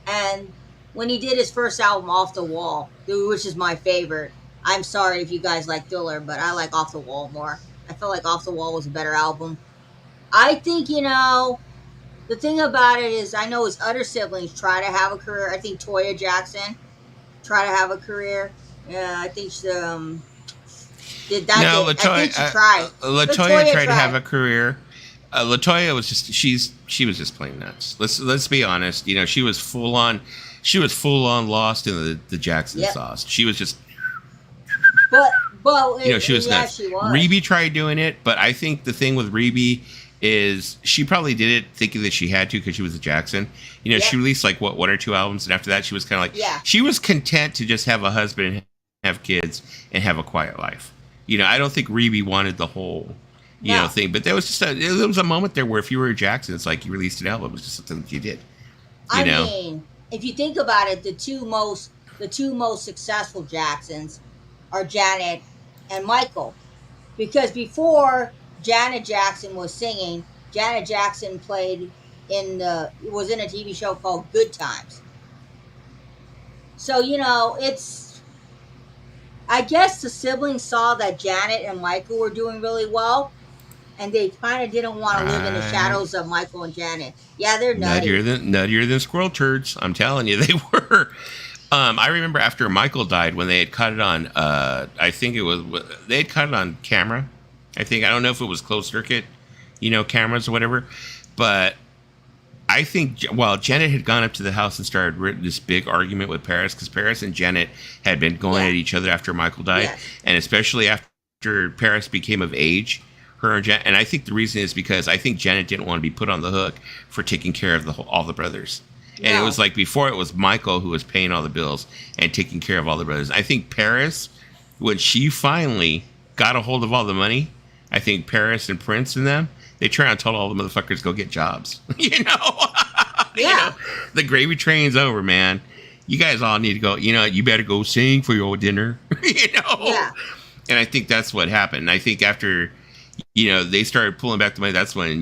And when he did his first album, Off the Wall, which is my favorite. I'm sorry if you guys like Thriller, but I like Off the Wall more. I feel like Off the Wall was a better album. I think, the thing about it is I know his other siblings try to have a career. I think Toya Jackson tried to have a career. Yeah, I think she did that. No, LaToya, I think she tried. LaToya tried to have a career. LaToya was just she was just plain nuts. Let's be honest. She was full on lost in the Jackson sauce. She was just. But she was nuts. She was. Rebe tried doing it, but I think the thing with Rebe is she probably did it thinking that she had to because she was a Jackson. She released one or two albums, and after that, she was kind of like she was content to just have a husband, and have kids, and have a quiet life. I don't think Rebe wanted the whole. Thing, but there was just there was a moment there where if you were a Jackson, it's like you released an album. It was just something that you did. I mean, if you think about it, the two most successful Jacksons are Janet and Michael, because before Janet Jackson was singing, Janet Jackson was in a TV show called Good Times. So I guess the siblings saw that Janet and Michael were doing really well. And they kind of didn't want to live in the shadows of Michael and Janet. Yeah, they're nutty. Nuttier than squirrel turds. I'm telling you, they were. I remember after Michael died, when they had cut it on, I think they had cut it on camera. I don't know if it was closed circuit, cameras or whatever. But I think while Janet had gone up to the house and started this big argument with Paris, because Paris and Janet had been going at each other after Michael died, and especially after Paris became of age. And I think the reason is because I think Janet didn't want to be put on the hook for taking care of all the brothers. And it was like before it was Michael who was paying all the bills and taking care of all the brothers. I think Paris, when she finally got a hold of all the money, I think Paris and Prince and them, they turned and told all the motherfuckers go get jobs. The gravy train's over, man. You guys all need to go. You better go sing for your dinner. Yeah. And I think that's what happened. I think after. They started pulling back the money. That's when,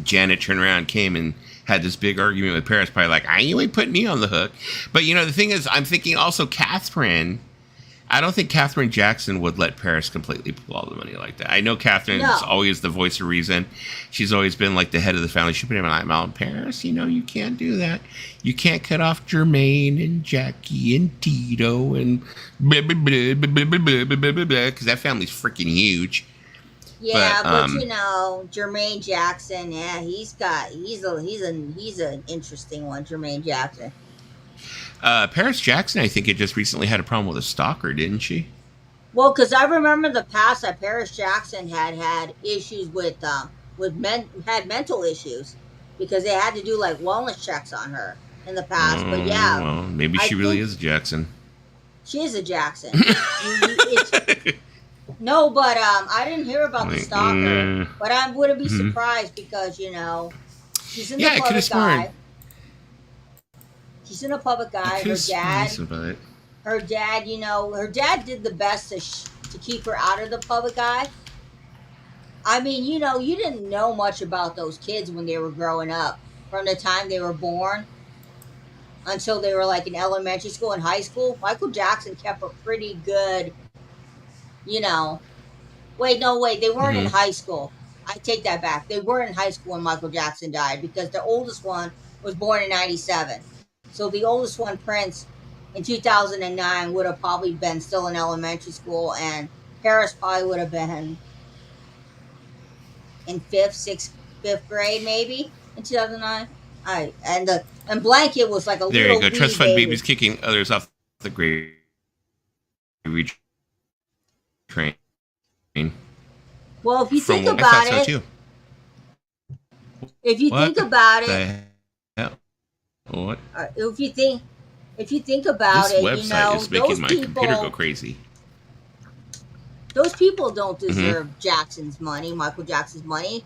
Janet turned around, came and had this big argument with Paris, probably like, you ain't putting me on the hook. But, the thing is, I'm thinking also Catherine. I don't think Catherine Jackson would let Paris completely pull all the money like that. I know Catherine is always the voice of reason. She's always been like the head of the family. She put him on Paris. You can't do that. You can't cut off Jermaine and Jackie and Tito and blah, blah, blah, blah, blah, blah, blah, blah, blah, because that family's freaking huge. Yeah, but Jermaine Jackson, he's an interesting one, Jermaine Jackson. Paris Jackson, I think, had just recently had a problem with a stalker, didn't she? Well, because I remember the past that Paris Jackson had issues had mental issues because they had to do like wellness checks on her in the past. But yeah, well, maybe she really is a Jackson. She is a Jackson. No, but I didn't hear about the stalker. But I wouldn't be surprised because she's in the public eye. She's in a public eye. Her dad did the best to keep her out of the public eye. I mean, you didn't know much about those kids when they were growing up, from the time they were born until they were like in elementary school and high school. Michael Jackson kept a pretty good, Wait, they weren't in high school. I take that back. They weren't in high school when Michael Jackson died because the oldest one was born in 1997. So the oldest one, Prince, in 2009 would have probably been still in elementary school, and Paris probably would have been in fifth grade maybe in 2009. And Blanket was like a little. There you go. Trust fund babies kicking others off the grade train. Well, if you think about it, so if you think about it. What? If you think about this website is making my computer go crazy. Those people don't deserve Michael Jackson's money,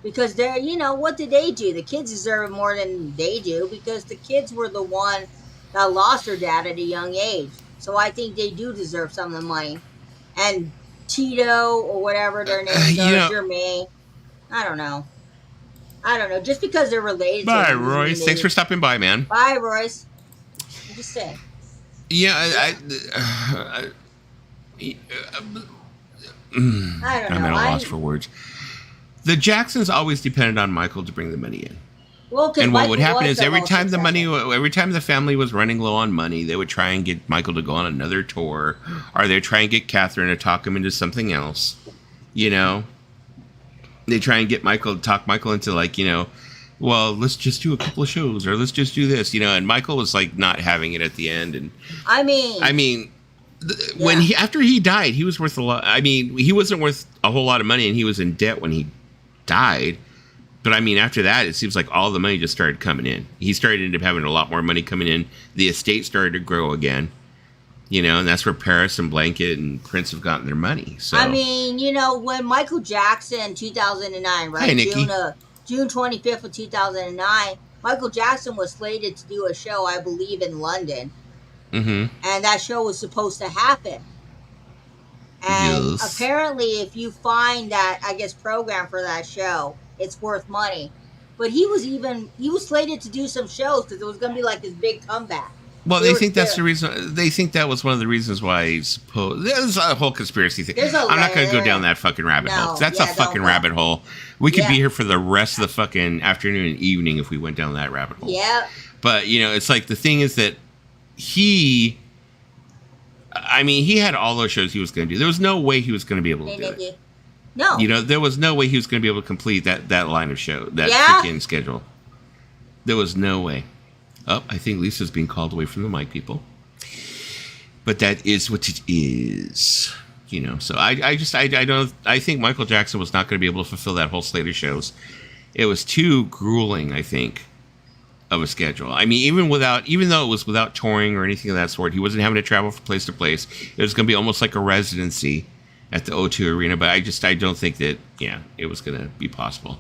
because they're, what did they do? The kids deserve it more than they do because the kids were the one that lost their dad at a young age. So I think they do deserve some of the money. And Tito or whatever their names are, Jermaine, I don't know. Just because they're related. Bye, Royce. Thanks for stopping by, man. Bye, Royce. I'm just saying. Yeah, I don't know. I'm at a loss for words. The Jacksons always depended on Michael to bring the money in. Well, and what would happen is every time the family was running low on money, they would try and get Michael to go on another tour, or they'd try and get Catherine to talk him into something else. They try and get talk Michael into well, let's just do a couple of shows, or let's just do this, and Michael was like not having it at the end. And when after he died, he was worth a lot. I mean, he wasn't worth a whole lot of money, and he was in debt when he died. But I mean, after that, it seems like all the money just started coming in. He started to end up having a lot more money coming in. The estate started to grow again. And that's where Paris and Blanket and Prince have gotten their money. So I mean, when Michael Jackson, 2009, right? Hi, Nikki. June 25th of 2009, Michael Jackson was slated to do a show, I believe, in London. Mm-hmm. And that show was supposed to happen. And apparently, if you find that, program for that show, it's worth money. But he was slated to do some shows because it was going to be like this big comeback. Well, they think that's the reason. They think that was one of the reasons why there's a whole conspiracy thing. I'm not going to go down that fucking rabbit hole. That's a fucking rabbit hole. We could be here for the rest of the fucking afternoon and evening if we went down that rabbit hole. Yeah. But, it's like the thing is that he had all those shows he was going to do. There was no way he was going to be able to do it. No. There was no way he was going to be able to complete that line of show, that freaking schedule. There was no way. Oh, I think Lisa's being called away from the mic, people. But that is what it is. So I think Michael Jackson was not going to be able to fulfill that whole slate of shows. It was too grueling, I think, of a schedule. I mean, even though it was without touring or anything of that sort, he wasn't having to travel from place to place. It was going to be almost like a residency at the O2 Arena. But I don't think that, it was going to be possible.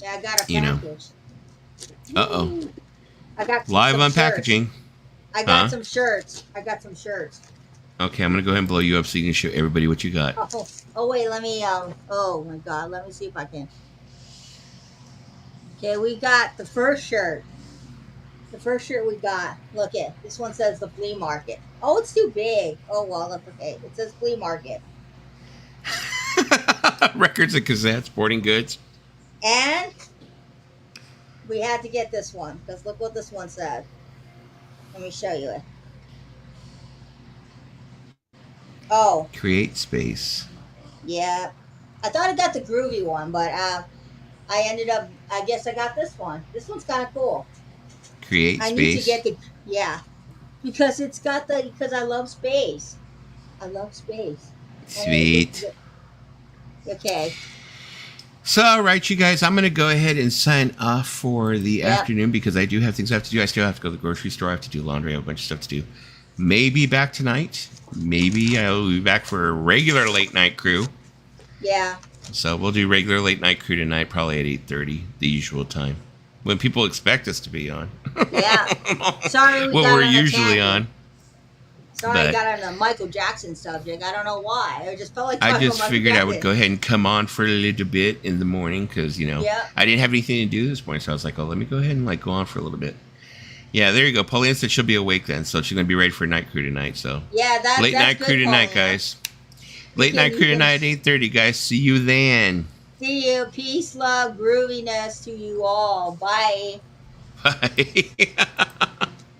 Yeah, I got a package. Uh-oh. I got live some on shirts. Packaging. I got some shirts. Okay, I'm gonna go ahead and blow you up so you can show everybody what you got. Oh wait, let me oh my god, let me see if I can. Okay, we got the first shirt. The first shirt we got. Look it. This one says the flea market. Oh, it's too big. Oh well, that's okay. It says flea market. Records and cassettes, sporting goods. And we had to get this one because look what this one said. Let me show you it. Oh, Create space. yeah. I thought I got the groovy one, but I ended up. I guess I got this one. This one's kind of cool. Create I space. need to get the because it's got because I love space. I love space. Sweet. Okay. So, all right, you guys, I'm going to go ahead and sign off for the afternoon because I do have things I have to do. I still have to go to the grocery store. I have to do laundry. I have a bunch of stuff to do. Maybe back tonight. Maybe I'll be back for a regular late night crew. Yeah. So we'll do regular late night crew tonight, probably at 8:30, the usual time, when people expect us to be on. Yeah. Sorry, what we're usually on. Sorry, I got on a Michael Jackson subject. I don't know why. I just felt like I just figured I would go ahead and come on for a little bit in the morning because I didn't have anything to do this morning, so I was like, oh, let me go ahead and go on for a little bit. Yeah, there you go. Pauline said she'll be awake then, so she's gonna be ready for night crew tonight. So yeah, that's late night good, crew tonight, Paulina. guys. Late night crew tonight, 8:30, guys. See you then. See you. Peace, love, grooviness to you all. Bye. Bye.